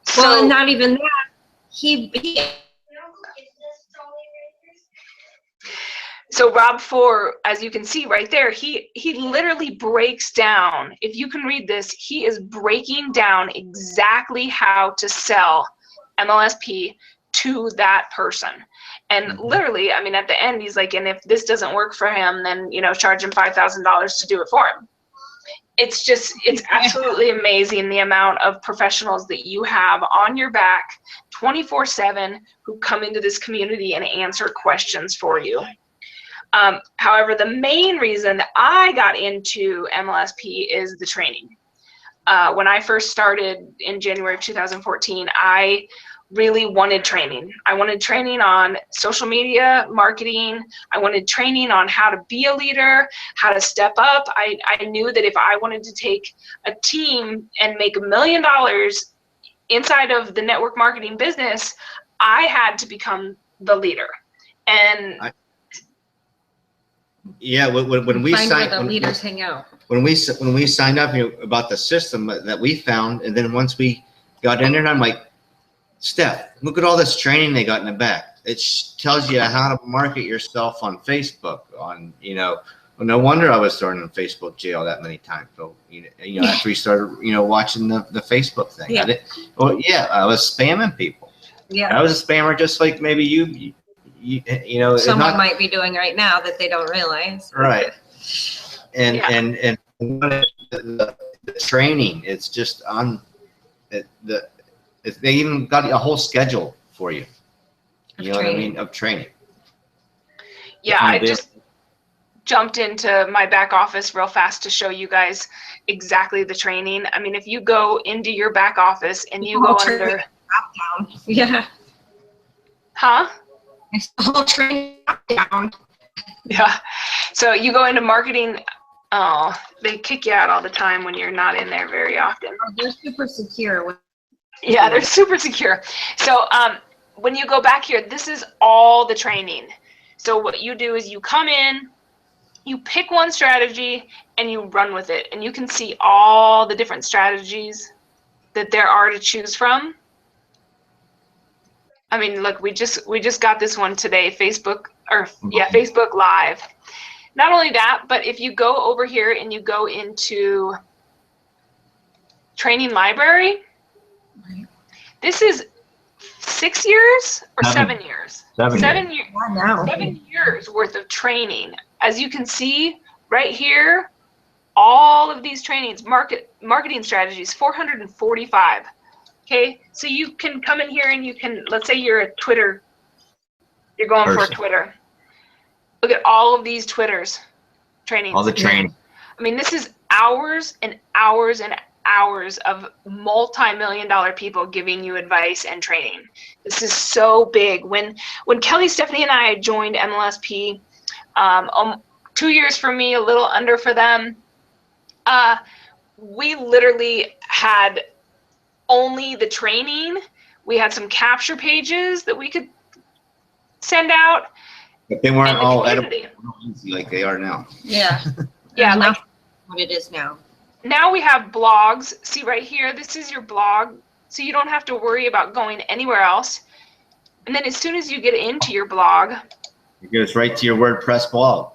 So, Well, and not even that. He So Rob Four, as you can see right there, he literally breaks down. If you can read this, he is breaking down exactly how to sell MLSP to that person. And literally, I mean, at the end, he's like, and if this doesn't work for him, then, you know, charge him $5,000 to do it for him. it's absolutely amazing the amount of professionals that you have on your back 24/7 who come into this community and answer questions for you. However, the main reason that I got into MLSP is the training. When I first started in January of 2014, I really wanted training. I wanted training on social media marketing. I wanted training on how to be a leader, how to step up. I knew that if I wanted to take a team and make $1 million inside of the network marketing business, I had to become the leader. And when we find signed, where the leaders hang out. When we signed up, about the system that we found, and then once we got in there, I'm like, Steph, look at all this training they got in the back. It tells you how to market yourself on Facebook. Well, no wonder I was thrown in Facebook jail that many times. So, after we started, watching the Facebook thing. Yeah. I was spamming people. Yeah. I was a spammer, just like maybe you Someone might be doing right now that they don't realize. Right. And the training, it's just on they even got a whole schedule for you. You know what I mean? Of training. Yeah, I just jumped into my back office real fast to show you guys exactly the training. I mean, if you go into your back office and you go under. Yeah. Huh? It's the whole training down. Yeah. So you go into marketing. Oh, they kick you out all the time when you're not in there very often. They're super secure. Yeah, they're super secure. So when you go back here, this is all the training. So what you do is you come in, you pick one strategy, and you run with it. And you can see all the different strategies that there are to choose from. I mean, look, we just got this one today, Facebook Live. Not only that, but if you go over here and you go into training library, this is 6 years or 7 years? 7 years. Wow. 7 years worth of training. As you can see right here, all of these trainings, marketing strategies, 445. Okay, so you can come in here and you can, let's say you're a Twitter, you're going for Twitter. Look at all of these Twitters trainings. All the training. I mean, this is hours and hours and hours of multi-million-dollar people giving you advice and training. This is so big. When Kelly, Stephanie, and I joined MLSP, 2 years for me, a little under for them, we literally had only the training. We had some capture pages that we could send out. But they weren't all edible like they are now. Yeah. Yeah, like what it is now. Now we have blogs. See right here, this is your blog. So you don't have to worry about going anywhere else. And then as soon as you get into your blog, it goes right to your WordPress blog.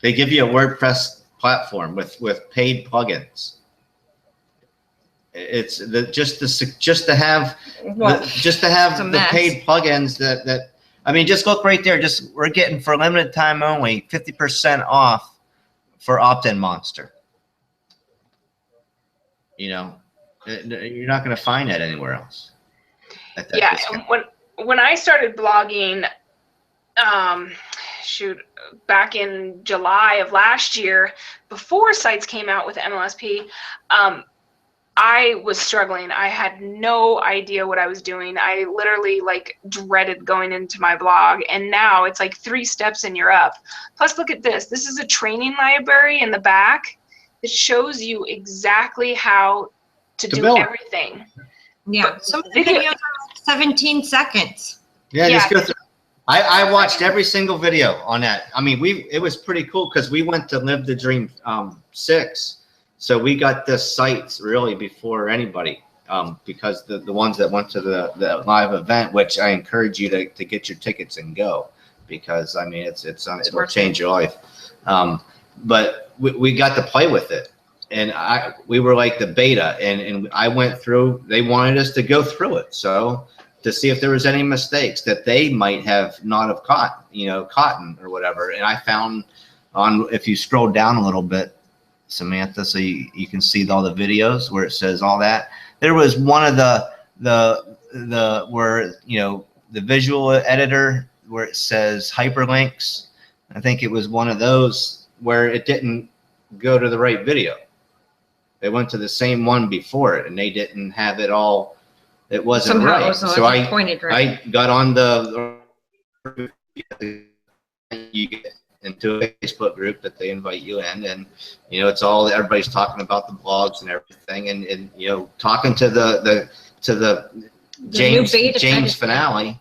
They give you a WordPress platform with paid plugins. It's just to have the paid plugins that I mean, just look right there. We're getting, for a limited time only, 50% off for Opt-in Monster. You're not going to find that anywhere else. Yeah, when I started blogging, back in July of last year, before sites came out with MLSP, I was struggling. I had no idea what I was doing. I literally dreaded going into my blog, and now it's like 3 steps and you're up. Plus, look at this. This is a training library in the back that shows you exactly how to do everything. Yeah, But some videos are like 17 seconds. Yeah, just go through. I watched every single video on that. I mean, it was pretty cool because we went to Live the Dream 6. So we got the sites really before anybody, because the ones that went to the live event, which I encourage you to get your tickets and go, because I mean it'll change your life. But we got to play with it, and we were like the beta, and I went through. They wanted us to go through it, so to see if there was any mistakes that they might have not have caught, or whatever. And I found if you scroll down a little bit. Samantha, so you can see all the videos where it says all that. There was one of the where, you know, the visual editor where it says hyperlinks. I think it was one of those where it didn't go to the right video. They went to the same one before it, and they didn't have it all. It wasn't Somehow right. it wasn't So pointed right. I got on you get into a Facebook group that they invite you in, and you know, it's all, everybody's talking about the blogs and everything, and you know, talking to the James finale.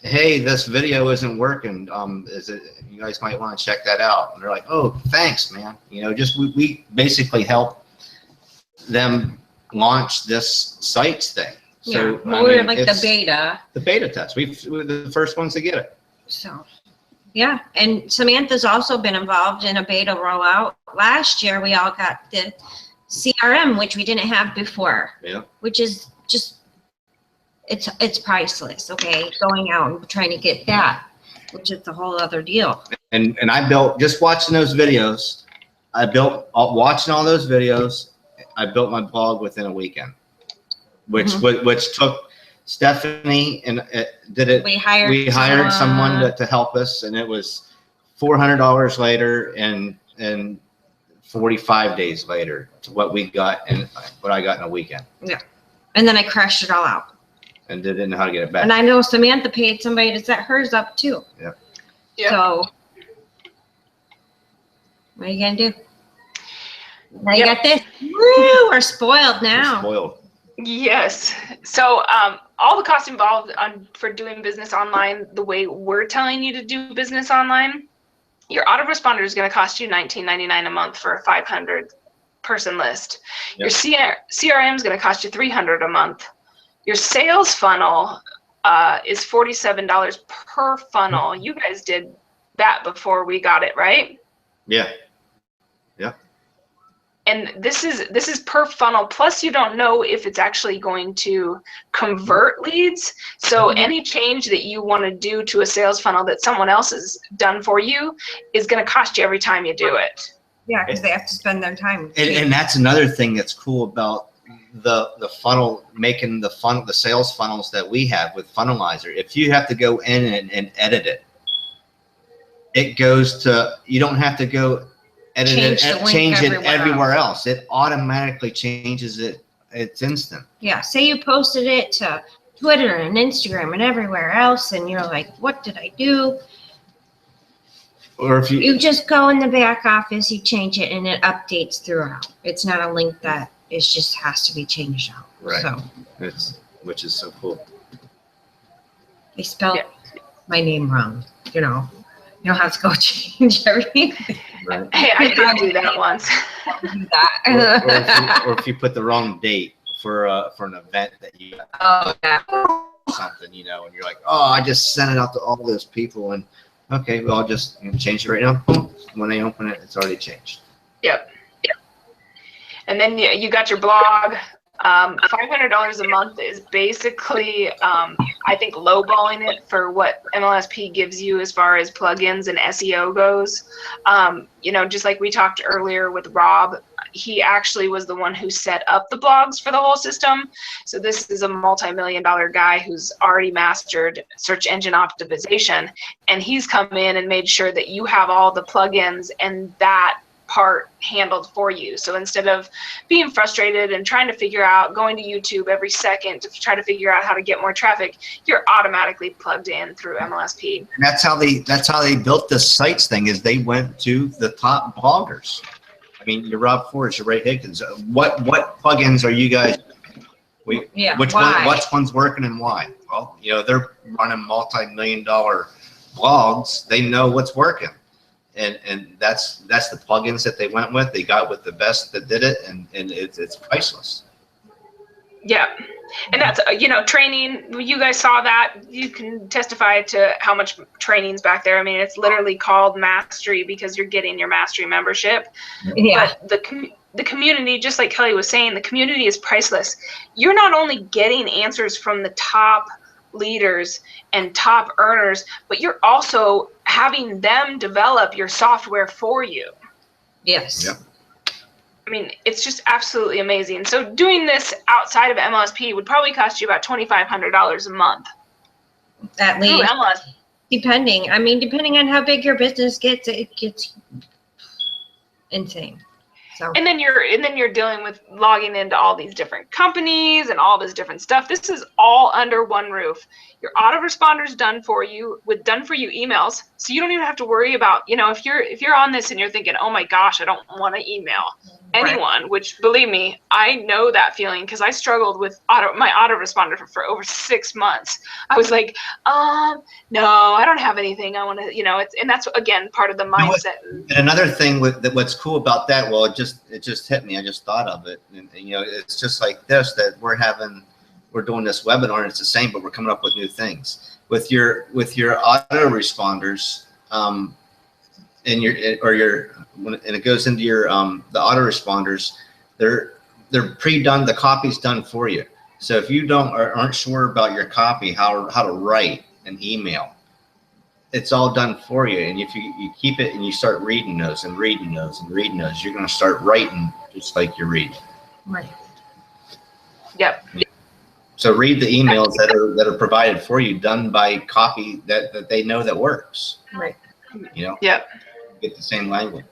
Hey, this video isn't working. Is it? You guys might want to check that out. And they're like, oh, thanks, man. You know, just we basically help them launch this sites thing. So, yeah, well, we're like the beta test. We're the first ones to get it. So, yeah, and Samantha's also been involved in a beta rollout. Last year, we all got the CRM, which we didn't have before. Yeah. Which is just, it's priceless. Okay, going out and trying to get that, which is the whole other deal. And I built, just watching those videos. Watching all those videos. I built my blog within a weekend, which took Stephanie, and did it. We hired someone to help us, and it was $400 later and 45 days later to what we got and what I got in a weekend. Yeah, and then I crashed it all out. And didn't know how to get it back. And I know Samantha paid somebody to set hers up too. Yeah. Yeah. So what are you gonna do? Now you got this. Woo, we're spoiled now. We're spoiled. Yes. So all the costs involved for doing business online, the way we're telling you to do business online, your autoresponder is going to cost you $19.99 a month for a 500 person list. Yep. Your CRM is going to cost you $300 a month. Your sales funnel is $47 per funnel. You guys did that before we got it, right? Yeah. Yeah. And this is per funnel, plus you don't know if it's actually going to convert leads. So any change that you want to do to a sales funnel that someone else has done for you is going to cost you every time you do it. Yeah, because they have to spend their time. And that's another thing that's cool about the funnel, making the sales funnels that we have with Funnelizer. If you have to go in and edit it, it goes to, you don't have to go change it everywhere else. It automatically changes it. It's instant. Yeah. Say you posted it to Twitter and Instagram and everywhere else, and you're like, what did I do? Or if you just go in the back office, you change it, and it updates throughout. It's not a link that just has to be changed out. Right. So which is so cool. They spelled my name wrong. You know. You don't have to go change everything. Right. Hey, I did do that once. or if you put the wrong date for an event that you something, you know, and you're like, oh, I just sent it out to all those people, and okay, well, I'll just change it right now. Boom. When they open it, it's already changed. Yep. And then you got your blog. $500 a month is basically, I think, lowballing it for what MLSP gives you as far as plugins and SEO goes. You know, just like we talked earlier with Rob, he actually was the one who set up the blogs for the whole system. So this is a multi-million-dollar guy who's already mastered search engine optimization, and he's come in and made sure that you have all the plugins and that part handled for you. So instead of being frustrated and trying to figure out, going to YouTube every second to try to figure out how to get more traffic, you're automatically plugged in through MLSP. And that's how they built this sites thing, is they went to the top bloggers. I mean, your Rob Forrest, your Ray Higgins. What plugins are you guys? Which one's working and why? Well, you know, they're running multi-million-dollar blogs. They know what's working. And that's the plugins that they went with. They got with the best that did it, and it's priceless. Yeah, and that's, you know, training. You guys saw that. You can testify to how much training's back there. I mean, it's literally called Mastery because you're getting your Mastery membership. Yeah. But the community, just like Kelly was saying, the community is priceless. You're not only getting answers from the top leaders and top earners, but you're also having them develop your software for you. Yes. Yep. I mean, it's just absolutely amazing. So doing this outside of MLSP would probably cost you about $2,500 a month. At Through least, MLS. depending. I mean, depending on how big your business gets, it gets insane. So. And then you're dealing with logging into all these different companies and all this different stuff. This is all under one roof. Your autoresponders done for you with done for you emails. So you don't even have to worry about, you know, if you're on this and you're thinking, oh my gosh, I don't want to email anyone, right. Which believe me, I know that feeling because I struggled with my autoresponder for over 6 months. I was like, no, I don't have anything. I want to, you know, and that's again part of the mindset. And another thing what's cool about that, well, it just hit me. I just thought of it, and you know, it's just like this, that we're doing this webinar, and it's the same, but we're coming up with new things with your autoresponders, and and it goes into your the autoresponders. They're pre-done. The copy's done for you. So if you aren't sure about your copy, how to write an email, it's all done for you. And if you keep it and you start reading those and reading those and reading those, you're going to start writing just like you're reading. Right. Yep. So read the emails that are provided for you, done by copy that they know that works. Right. You know. Yep. Get the same language.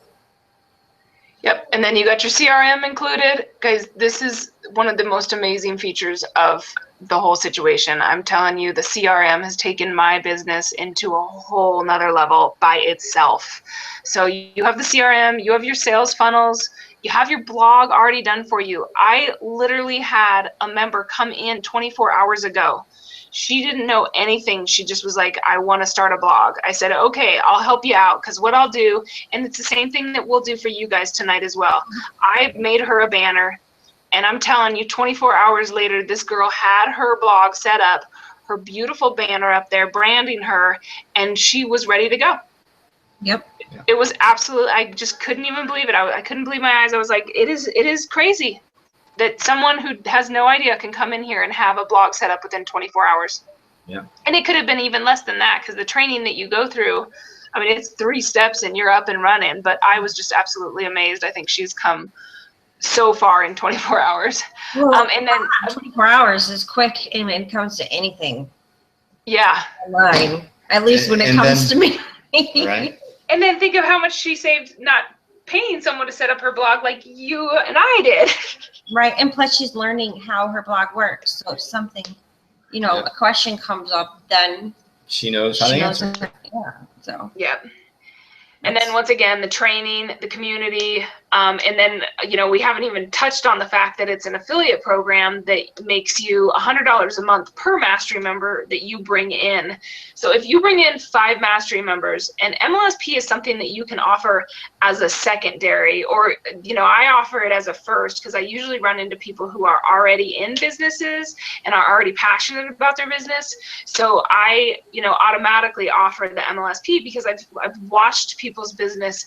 Yep. And then you got your CRM included. Guys, this is one of the most amazing features of the whole situation. I'm telling you, the CRM has taken my business into a whole nother level by itself. So you have the CRM, you have your sales funnels, you have your blog already done for you. I literally had a member come in 24 hours ago. She didn't know anything. She just was like, I want to start a blog. I said, okay, I'll help you out, because what I'll do, and it's the same thing that we'll do for you guys tonight as well. I made her a banner, and I'm telling you, 24 hours later, this girl had her blog set up, her beautiful banner up there, branding her, and she was ready to go. Yep. It was absolute. I just couldn't even believe it. I couldn't believe my eyes. I was like, it is crazy that someone who has no idea can come in here and have a blog set up within 24 hours. Yeah. And it could have been even less than that, because the training that you go through, I mean, it's 3 steps and you're up and running. But I was just absolutely amazed. I think she's come so far in 24 hours. Well, and then 24 hours is quick when it comes to anything. Yeah. Online, at least when it comes to me. Right. And then think of how much she saved not paying someone to set up her blog like you and I did. Right. And plus she's learning how her blog works. So if something, you know, a question comes up, then she knows how to answer. Yeah. So. Yeah. And then once again, the training, the community, and then, you know, we haven't even touched on the fact that it's an affiliate program that makes you $100 a month per mastery member that you bring in. So if you bring in 5 mastery members, and MLSP is something that you can offer as a secondary, or, you know, I offer it as a first, because I usually run into people who are already in businesses and are already passionate about their business. So I, you know, automatically offer the MLSP because I've watched people's business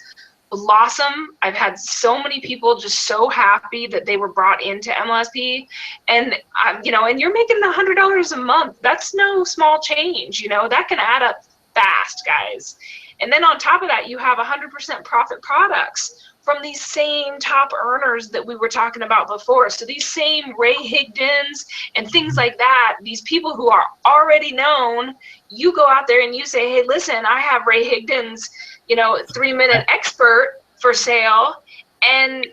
blossom. I've had so many people just so happy that they were brought into MLSP, and you know, and you're making $100 a month. That's no small change. You know, that can add up fast, guys. And then on top of that, you have 100% profit products from these same top earners that we were talking about before. So these same Ray Higdons and things like that, these people who are already known, you go out there and you say, hey, listen, I have Ray Higdon's, you know, 3-minute expert for sale. And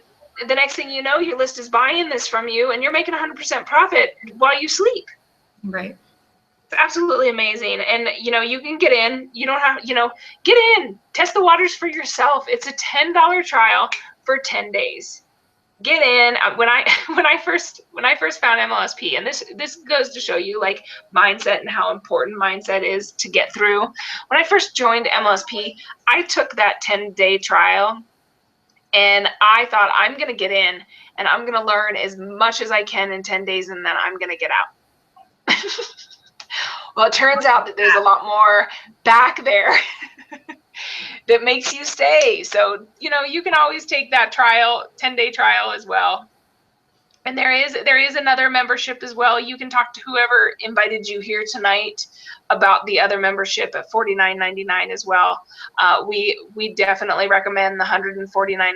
the next thing you know, your list is buying this from you, and you're making 100% profit while you sleep. Right. It's absolutely amazing. And, you know, you can get in. You don't have, you know, get in. Test the waters for yourself. It's a $10 trial for 10 days. Get in. When I first found MLSP, and this goes to show you like mindset and how important mindset is to get through. When I first joined MLSP, I took that 10-day trial, and I thought, I'm going to get in and I'm going to learn as much as I can in 10 days, and then I'm going to get out. Well, it turns out that there's a lot more back there that makes you stay. So, you know, you can always take that trial, 10-day trial as well. And there is another membership as well. You can talk to whoever invited you here tonight about the other membership at $49.99 as well. We definitely recommend the $149.99.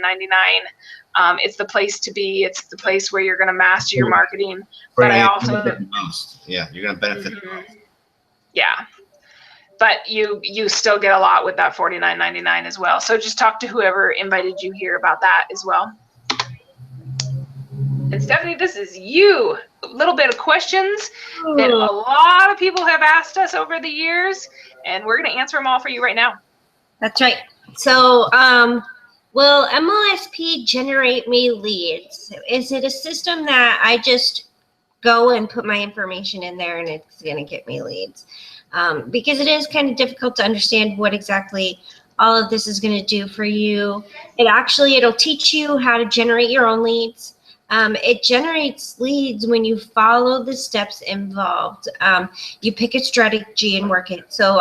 It's the place to be. It's the place where you're going to master your marketing. But I also, yeah, you're going to benefit. Yeah, but you still get a lot with that $49.99 as well. So just talk to whoever invited you here about that as well. And Stephanie, this is you. A little bit of questions that a lot of people have asked us over the years, and we're going to answer them all for you right now. That's right. So, will MLSP generate me leads? Is it a system that I just go and put my information in there and it's going to get me leads? Because it is kind of difficult to understand what exactly all of this is going to do for you. It'll teach you how to generate your own leads. It generates leads when you follow the steps involved. You pick a strategy and work it. So,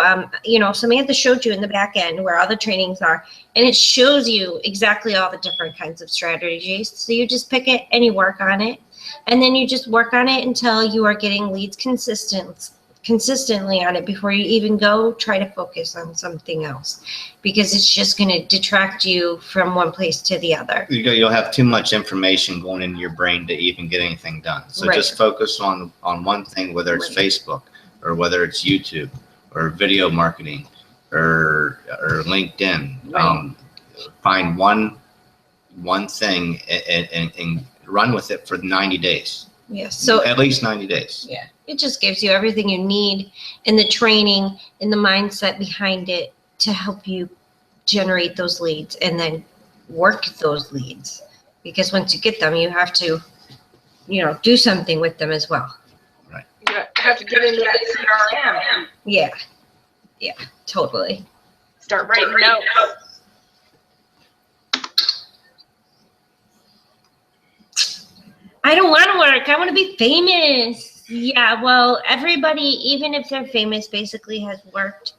Samantha showed you in the back end where all the trainings are, and it shows you exactly all the different kinds of strategies. So you just pick it and you work on it. And then you just work on it until you are getting leads consistently on it before you even go try to focus on something else, because it's just going to detract you from one place to the other. You'll have too much information going into your brain to even get anything done. So just focus on one thing, whether it's Facebook or whether it's YouTube or video marketing or LinkedIn. Find one thing and run with it for 90 days. Yes. So at least 90 days. Yeah. It just gives you everything you need in the training, in the mindset behind it to help you generate those leads and then work those leads. Because once you get them, you have to, do something with them as well. Right. You have to get into that CRM. Yeah. Yeah, totally. Start writing notes. I don't want to work. I want to be famous. Yeah, well, everybody, even if they're famous, basically has worked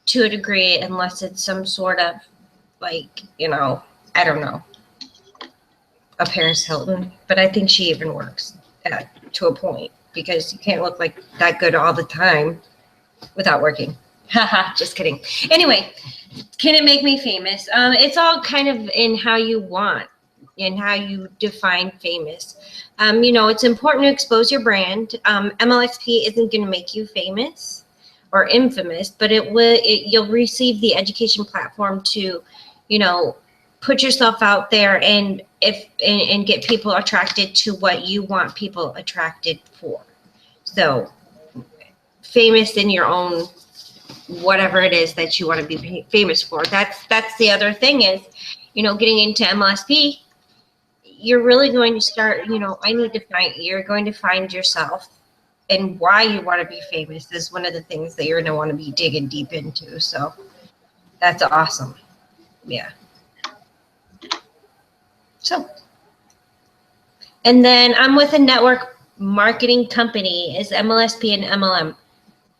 to a degree, unless it's some sort of I don't know, a Paris Hilton. But I think she even works to a point, because you can't look like that good all the time without working. Haha, just kidding. Anyway, can it make me famous? It's all kind of in how you want and how you define famous. It's important to expose your brand. MLSP isn't going to make you famous or infamous, but you'll receive the education platform to, put yourself out there and get people attracted to what you want people attracted for. So famous in your own, whatever it is that you want to be famous for. That's the other thing is, getting into MLSP, you're really going to start, you're going to find yourself, and why you want to be famous is one of the things that you're going to want to be digging deep into. So that's awesome. Yeah. So, and then I'm with a network marketing company. Is MLSP and MLM?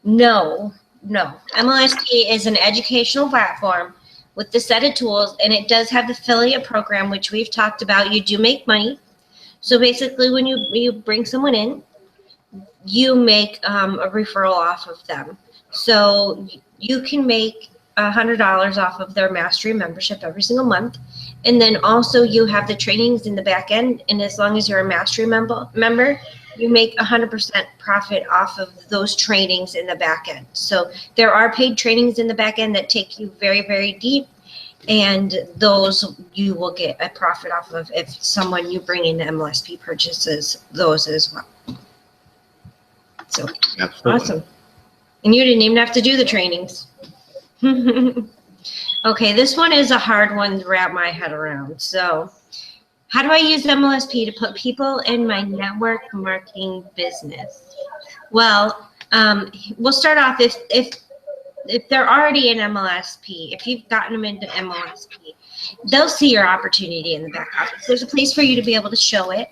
No. MLSP is an educational platform with the set of tools, and it does have the affiliate program, which we've talked about. You do make money. So basically, when you bring someone in, you make a referral off of them. So you can make $100 off of their mastery membership every single month. And then also you have the trainings in the back end. And as long as you're a mastery member, you make 100% profit off of those trainings in the back end. So there are paid trainings in the back end that take you very, very deep. And those you will get a profit off of if someone you bring into MLSP purchases those as well. So Absolutely. Awesome. And you didn't even have to do the trainings. Okay, this one is a hard one to wrap my head around. So how do I use MLSP to put people in my network marketing business? Well, we'll start off if they're already in MLSP, if you've gotten them into MLSP, they'll see your opportunity in the back office. There's a place for you to be able to show it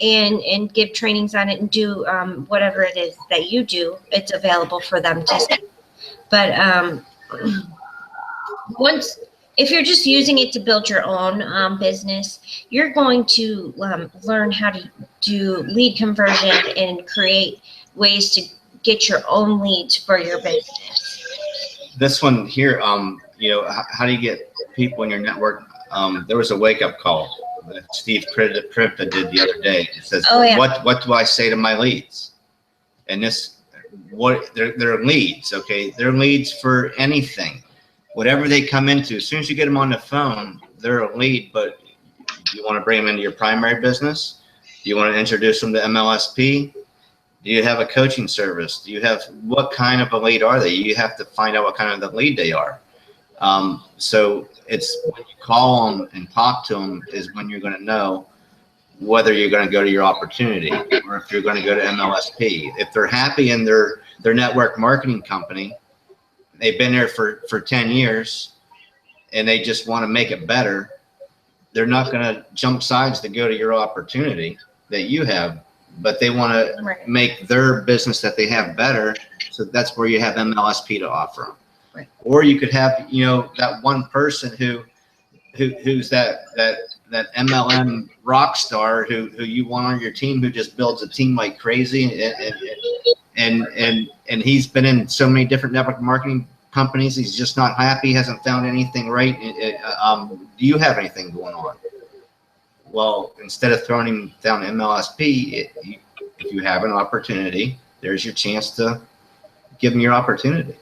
and give trainings on it and do whatever it is that you do. It's available for them to see. But if you're just using it to build your own business, you're going to learn how do lead conversion and create ways to get your own leads for your business. This one here, how do you get people in your network? There was a wake-up call that Steve Kripta did the other day. It says, what do I say to my leads? And they're leads, okay? They're leads for anything. Whatever they come into, as soon as you get them on the phone, they're a lead, but do you want to bring them into your primary business? Do you want to introduce them to MLSP? Do you have a coaching service? What kind of a lead are they? You have to find out what kind of the lead they are. So it's when you call them and talk to them is when you're going to know whether you're going to go to your opportunity or if you're going to go to MLSP. If they're happy in their network marketing company, they've been there for 10 years and they just want to make it better, they're not going to jump sides to go to your opportunity that you have, but they want to make their business that they have better. So that's where you have MLSP to offer them. Right. Or you could have, that one person who's that MLM rock star who you want on your team, who just builds a team like crazy, and he's been in so many different network marketing companies. He's just not happy, hasn't found anything right. Do you have anything going on? Well, instead of throwing him down MLSP, if you have an opportunity, there's your chance to give him your opportunity.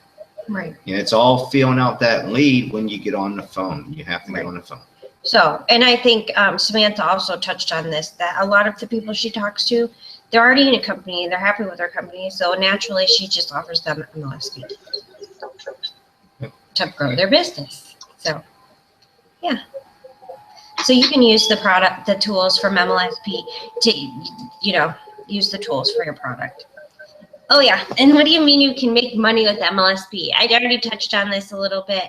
Right. And it's all feeling out that lead when you get on the phone. You have to get on the phone. So, and I think Samantha also touched on this, that a lot of the people she talks to, they're already in a company, they're happy with their company, so naturally she just offers them MLSP to grow their business. So, yeah. So you can use the tools from MLSP to, use the tools for your product. Oh yeah, and what do you mean you can make money with MLSP? I already touched on this a little bit.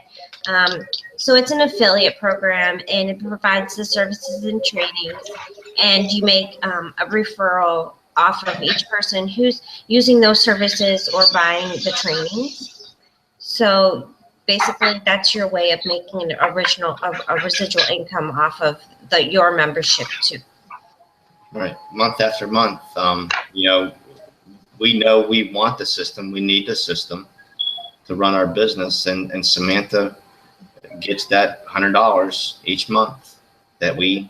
So it's an affiliate program, and it provides the services and trainings, and you make a referral off of each person who's using those services or buying the trainings. So basically, that's your way of making a residual income off of your membership too. Right, month after month. We know we want the system. We need the system to run our business, and Samantha gets that $100 each month that we,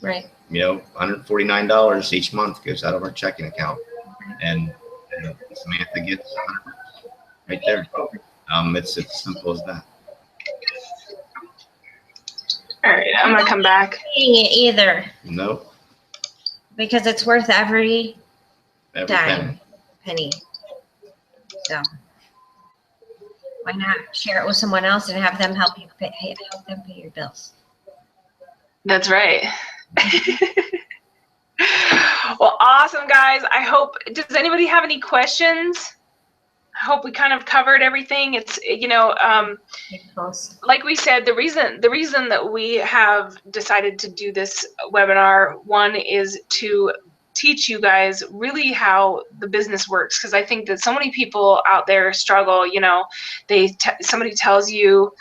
right? $149 each month goes out of our checking account, and Samantha gets $100 right there. It's as simple as that. All right, I'm gonna come back. Eating it either. Nope. Because it's worth every Every penny. So why not share it with someone else and have them help pay your bills? That's right. Well, awesome, guys. Does anybody have any questions? I hope we kind of covered everything. It's, like we said, the reason that we have decided to do this webinar, one is to teach you guys really how the business works, because I think that so many people out there struggle. Somebody tells you,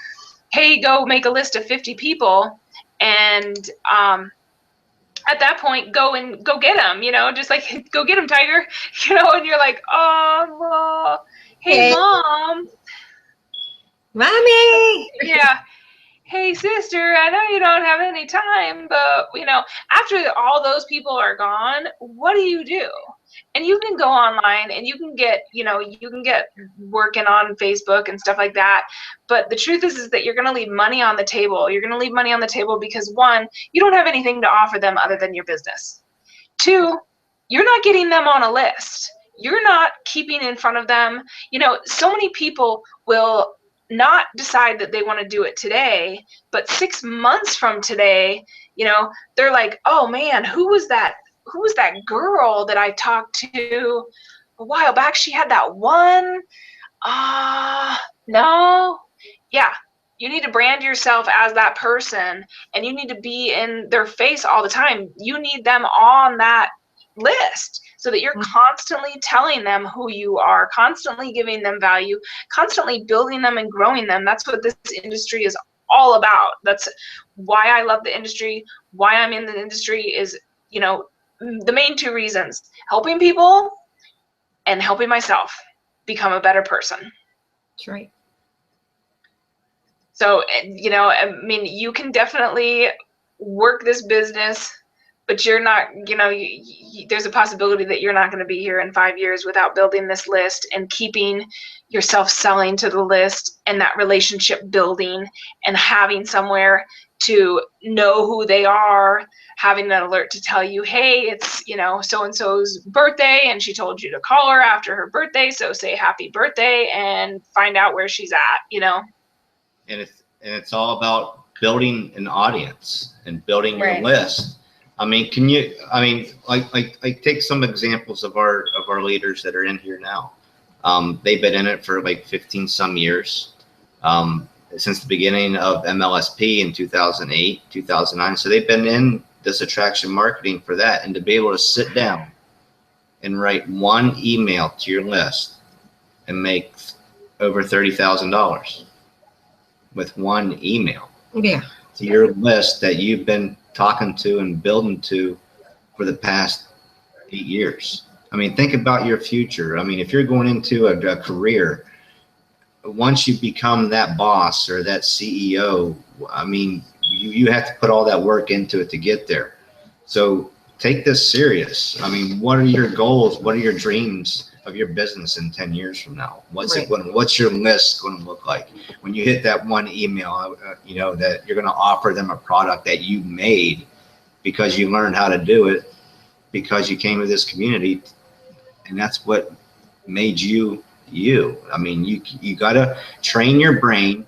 hey, go make a list of 50 people, and at that point go get them, just like, go get them, Tiger, and you're like, oh, well, hey, Mom, Mommy, yeah, hey, sister, I know you don't have any time, but, after all those people are gone, what do? And you can go online and you can get, working on Facebook and stuff like that. But the truth is that you're going to leave money on the table. You're going to leave money on the table because, one, you don't have anything to offer them other than your business. Two, you're not getting them on a list. You're not keeping in front of them. So many people will not decide that they want to do it today, but 6 months from today, they're like, oh man, who was that girl that I talked to a while back? She had that one. No. Yeah. You need to brand yourself as that person, and you need to be in their face all the time. You need them on that list so that you're constantly telling them who you are, constantly giving them value, constantly building them and growing them. That's what this industry is all about. That's why I love the industry, why I'm in the industry is, the main two reasons: helping people and helping myself become a better person. That's right. So, you know, I mean, you can definitely work this business, but you're not, you know, there's a possibility that you're not going to be here in 5 years without building this list and keeping yourself selling to the list, and that relationship building, and having somewhere to know who they are, having an alert to tell you, hey, it's, you know, so-and-so's birthday, and she told you to call her after her birthday, so say happy birthday and find out where she's at, you know. And it's all about building an audience and building your Right. list. I mean, like take some examples of our leaders that are in here now. They've been in it for like 15 some years, since the beginning of MLSP in 2008, 2009. So they've been in this attraction marketing for that, and to be able to sit down and write one email to your list and make over $30,000 with one email Yeah. to your list that you've been talking to and building to for the past 8 years. I mean, think about your future. I mean, if you're going into a career, once you become that boss or that CEO, I mean, you have to put all that work into it to get there. So take this serious. I mean, what are your goals? What are your dreams of your business in 10 years from now? What's your list going to look like when you hit that one email, you know, that you're going to offer them a product that you made because you learned how to do it, because you came to this community, and that's what made you you. I mean, you got to train your brain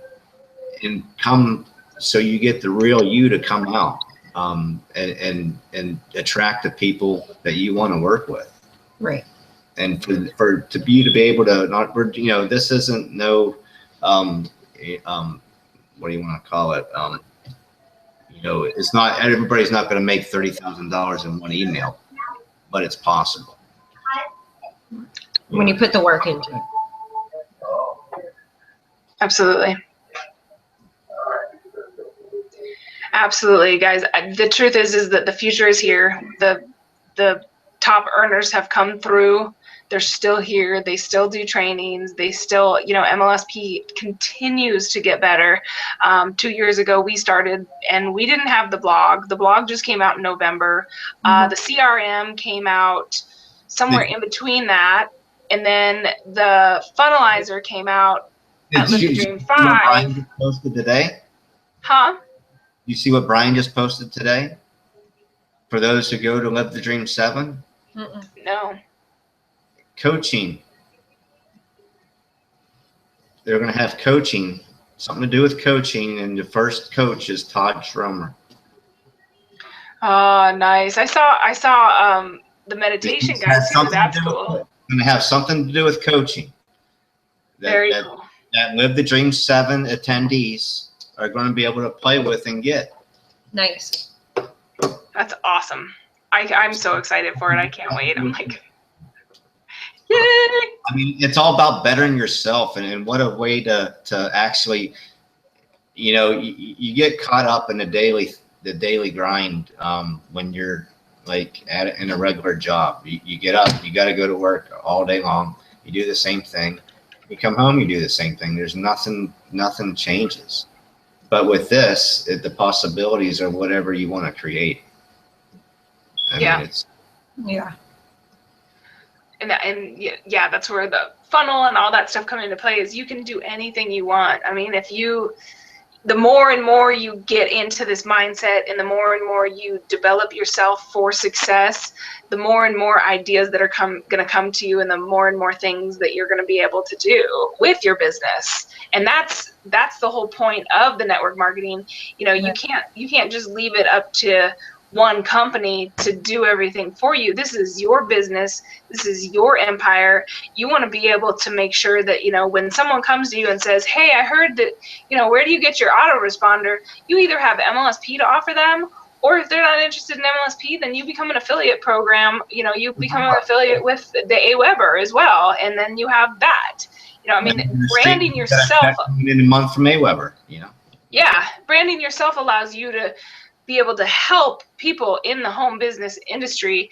and come so you get the real you to come out, and attract the people that you want to work with. Right. And to be able to not, you know, this isn't no, what do you want to call it? You know, it's not, everybody's not going to make $30,000 in one email, but it's possible When you put the work into it. Absolutely. Absolutely, guys. The truth is that the future is here. The top earners have come through. They're still here. They still do trainings. They still, you know, MLSP continues to get better. 2 years ago, we started, and we didn't have the blog. The blog just came out in November. The CRM came out somewhere in between that. And then the funnelizer came out at Live the Dream 5. What Brian just posted today? Huh? You see what Brian just posted today? For those who go to Live the Dream 7? No. Coaching. They're going to have coaching, something to do with coaching, and the first coach is Todd Schromer. Oh, nice. I saw the meditation guys too. That's cool. Going to have something to do with coaching. Very cool. That Live the Dream 7 attendees are going to be able to play with and get. Nice. That's awesome. I'm so excited for it. I can't wait. I'm like, yay! I mean, it's all about bettering yourself, and what a way to actually, you know, you get caught up in the daily grind when you're like in a regular job. You get up, you got to go to work all day long. You do the same thing. You come home, you do the same thing. There's nothing changes. But with this, the possibilities are whatever you want to create. I mean, Yeah. And yeah, that's where the funnel and all that stuff come into play, is you can do anything you want. I mean, the more and more you get into this mindset, and the more and more you develop yourself for success, the more and more ideas that are going to come to you, and the more things that you're going to be able to do with your business. And that's the whole point of the network marketing. You know, you can't just leave it up to one company to do everything for you. This is your business. This is your empire. You want to be able to make sure that, you know, when someone comes to you and says, hey, I heard that, you know, where do you get your autoresponder? You either have MLSP to offer them, or if they're not interested in MLSP, then you become an affiliate program. You know, you become an affiliate with the AWeber as well. And then you have that. You know, I mean, branding yourself in a month from AWeber, you know? Yeah. Branding yourself allows you to be able to help people in the home business industry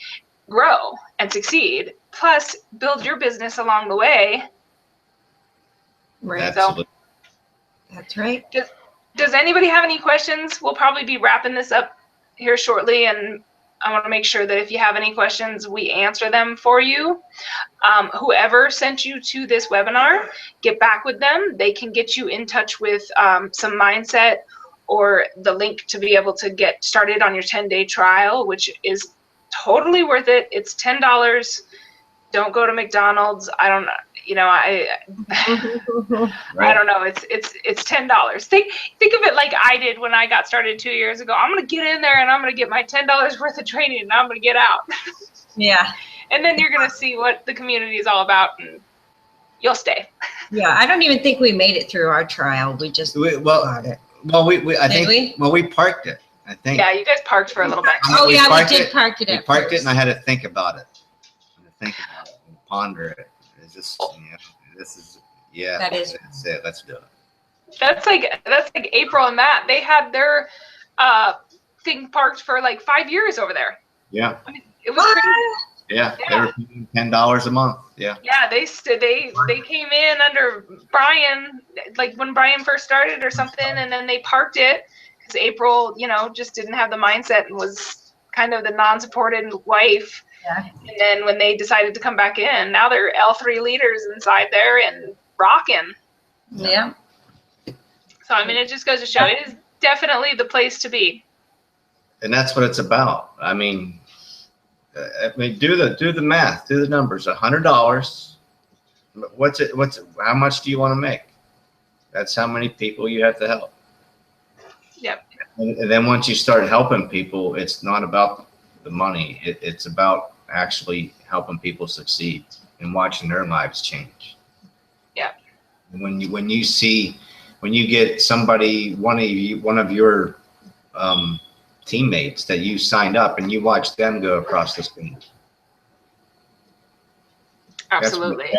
grow and succeed, plus build your business along the way. Right. Absolutely. That's right. Does anybody have any questions? We'll probably be wrapping this up here shortly, and I want to make sure that if you have any questions, we answer them for you. Whoever sent you to this webinar, get back with them. They can get you in touch with some mindset or the link to be able to get started on your 10-day trial, which is totally worth it. It's $10. Don't go to McDonald's. I don't know. You know, I don't know. It's $10. Think of it like I did when I got started 2 years ago. I'm gonna get in there and I'm gonna get my $10 worth of training and I'm gonna get out. Yeah. And then you're gonna see what the community is all about, and you'll stay. Yeah. I don't even think we made it through our trial. We just got it. Well, I Did think we? well we parked it. I think. Yeah, you guys parked for a little bit. Oh yeah, we parked did park it We at parked it, first. and I had to think about it. And ponder it. Is this? Yeah, this is. Yeah. That is- That's it. Let's do it. That's like April and Matt. They had their thing parked for like 5 years over there. Yeah. I mean, it was crazy. Yeah. They Yeah. were paying $10 a month. Yeah. Yeah, they came in under Brian, like when Brian first started or something, and then they parked it because April, you know, just didn't have the mindset and was kind of the non-supported wife. Yeah. And then when they decided to come back in, now they're L3 leaders inside there and rocking. Yeah. So I mean, it just goes to show it is definitely the place to be. And that's what it's about. I mean, do the math, do the numbers. $100. How much do you want to make? That's how many people you have to help. Yep. And then once you start helping people, it's not about the money. It's about actually helping people succeed and watching their lives change. Yeah. When you get somebody, one of your teammates that you signed up and you watch them go across the screen. Absolutely.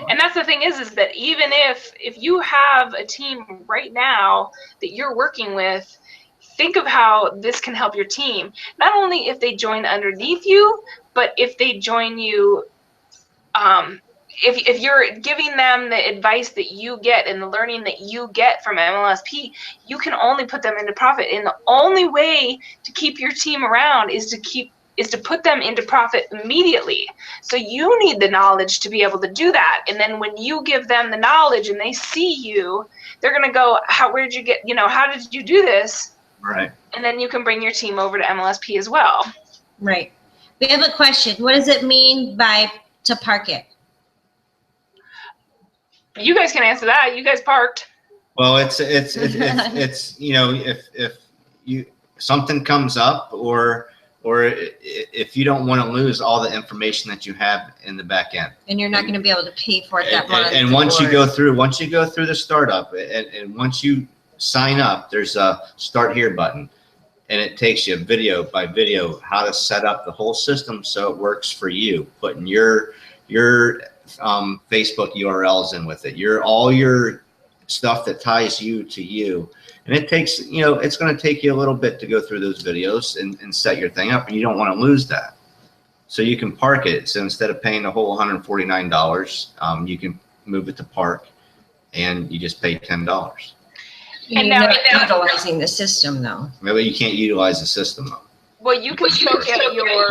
And that's the thing is that even if you have a team right now that you're working with, think of how this can help your team. Not only if they join underneath you, but if they join you, if you're giving them the advice that you get and the learning that you get from MLSP, you can only put them into profit. And the only way to keep your team around is to put them into profit immediately. So you need the knowledge to be able to do that. And then when you give them the knowledge and they see you, they're going to go, where'd you get, how did you do this? Right. And then you can bring your team over to MLSP as well. Right. We have a question. What does it mean by to park it? You guys can answer that. You guys parked. Well, it's if something comes up or if you don't want to lose all the information that you have in the back end. And you're not going to be able to pay for it that month. And once you go through the startup and once you sign up, there's a start here button and it takes you video by video how to set up the whole system so it works for you, putting your Facebook URLs in with it, all your stuff that ties you to you. And it takes, it's going to take you a little bit to go through those videos and set your thing up, and you don't want to lose that. So you can park it. So instead of paying the whole $149, you can move it to park and you just pay $10. And you're now- not utilizing the system though. Maybe you can't utilize the system though. Well, you can still get your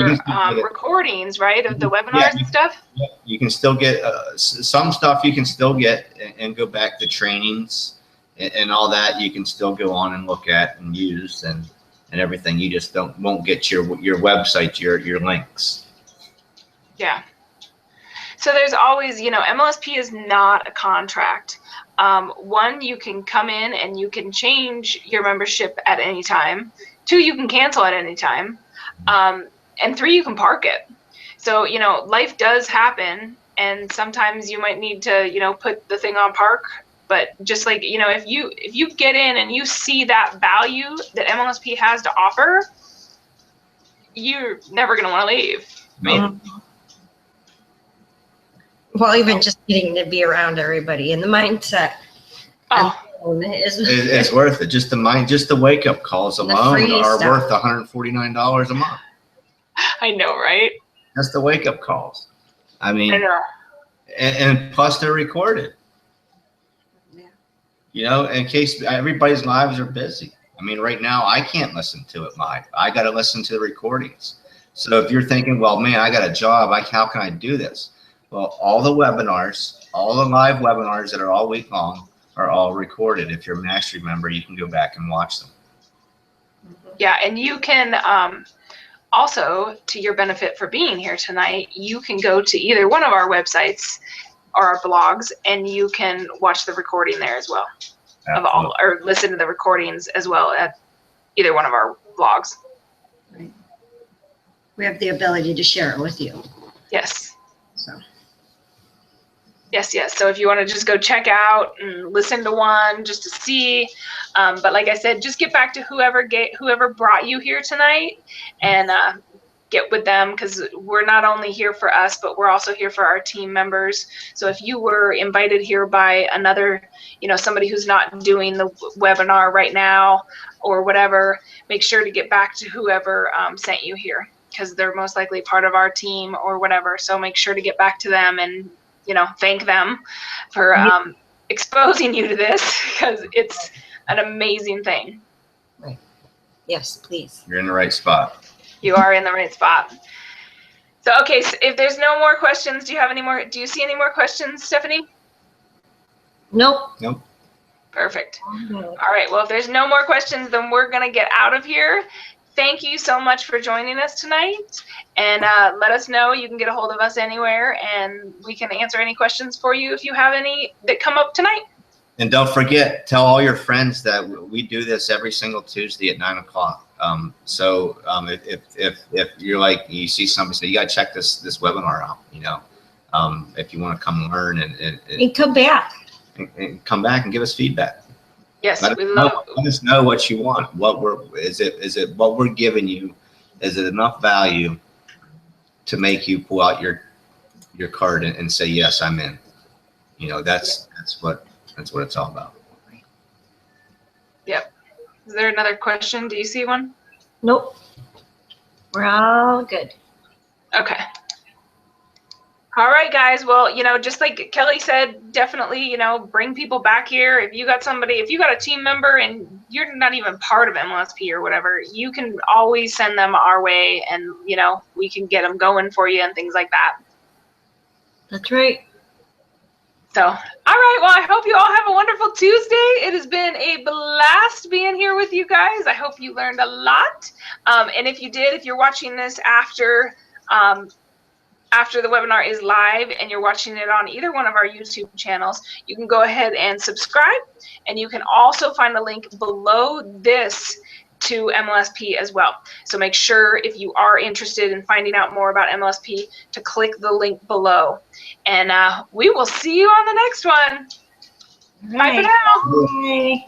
recordings, right, of the webinars and stuff? Yeah, you can still get some stuff you can still get and go back to trainings and all that. You can still go on and look at and use and everything. You just won't get your website, your links. Yeah. So there's always, MLSP is not a contract. One, you can come in and you can change your membership at any time. 2, you can cancel at any time. And 3, you can park it. So, life does happen. And sometimes you might need to, put the thing on park. But just like, if you get in and you see that value that MLSP has to offer, you're never going to want to leave. Well, even just getting to be around everybody and the mindset. Oh, It's worth it. Just the wake up calls alone are worth $149 a month. I know, right? That's the wake up calls. I mean, I know. And plus they're recorded. Yeah. You know, in case everybody's lives are busy. I mean, right now I can't listen to it live. I got to listen to the recordings. So if you're thinking, well, man, I got a job, how can I do this? Well, all the webinars, all the live webinars that are all week long are all recorded. If you're a Mastery member, you can go back and watch them. Yeah, and you can also, to your benefit for being here tonight, you can go to either one of our websites or our blogs, and you can watch the recording there as well. Of all, or listen to the recordings as well at either one of our blogs. Right. We have the ability to share it with you. Yes. So. Yes, yes. So if you want to just go check out and listen to one just to see, but like I said, just get back to whoever brought you here tonight and get with them, because we're not only here for us, but we're also here for our team members. So if you were invited here by another, somebody who's not doing the webinar right now or whatever, make sure to get back to whoever sent you here, because they're most likely part of our team or whatever. So make sure to get back to them and thank them for exposing you to this, because it's an amazing thing. Right. Yes, please. You're in the right spot. You are in the right spot. So, okay, so if there's no more questions, do you see any more questions, Stephanie? Nope. Nope. Perfect. All right, well, if there's no more questions, then we're going to get out of here. Thank you so much for joining us tonight, and let us know. You can get a hold of us anywhere, and we can answer any questions for you if you have any that come up tonight. And don't forget, tell all your friends that we do this every single Tuesday at 9 o'clock. So if you're like, you see somebody say, you got to check this webinar out, if you want to come learn and come back. And come back and give us feedback. Yes, let us know what you want. Is it what we're giving you? Is it enough value to make you pull out your card and say, yes, I'm in? That's what it's all about. Yep. Is there another question? Do you see one? Nope. We're all good. Okay. All right, guys. Well, just like Kelly said, definitely, bring people back here. If you got a team member and you're not even part of MLSP or whatever, you can always send them our way, and, we can get them going for you and things like that. That's right. So, all right. Well, I hope you all have a wonderful Tuesday. It has been a blast being here with you guys. I hope you learned a lot. And if you did, if you're watching this after the webinar is live and you're watching it on either one of our YouTube channels, you can go ahead and subscribe. And you can also find the link below this to MLSP as well. So make sure, if you are interested in finding out more about MLSP, to click the link below. And we will see you on the next one. Right. Bye for now. Bye.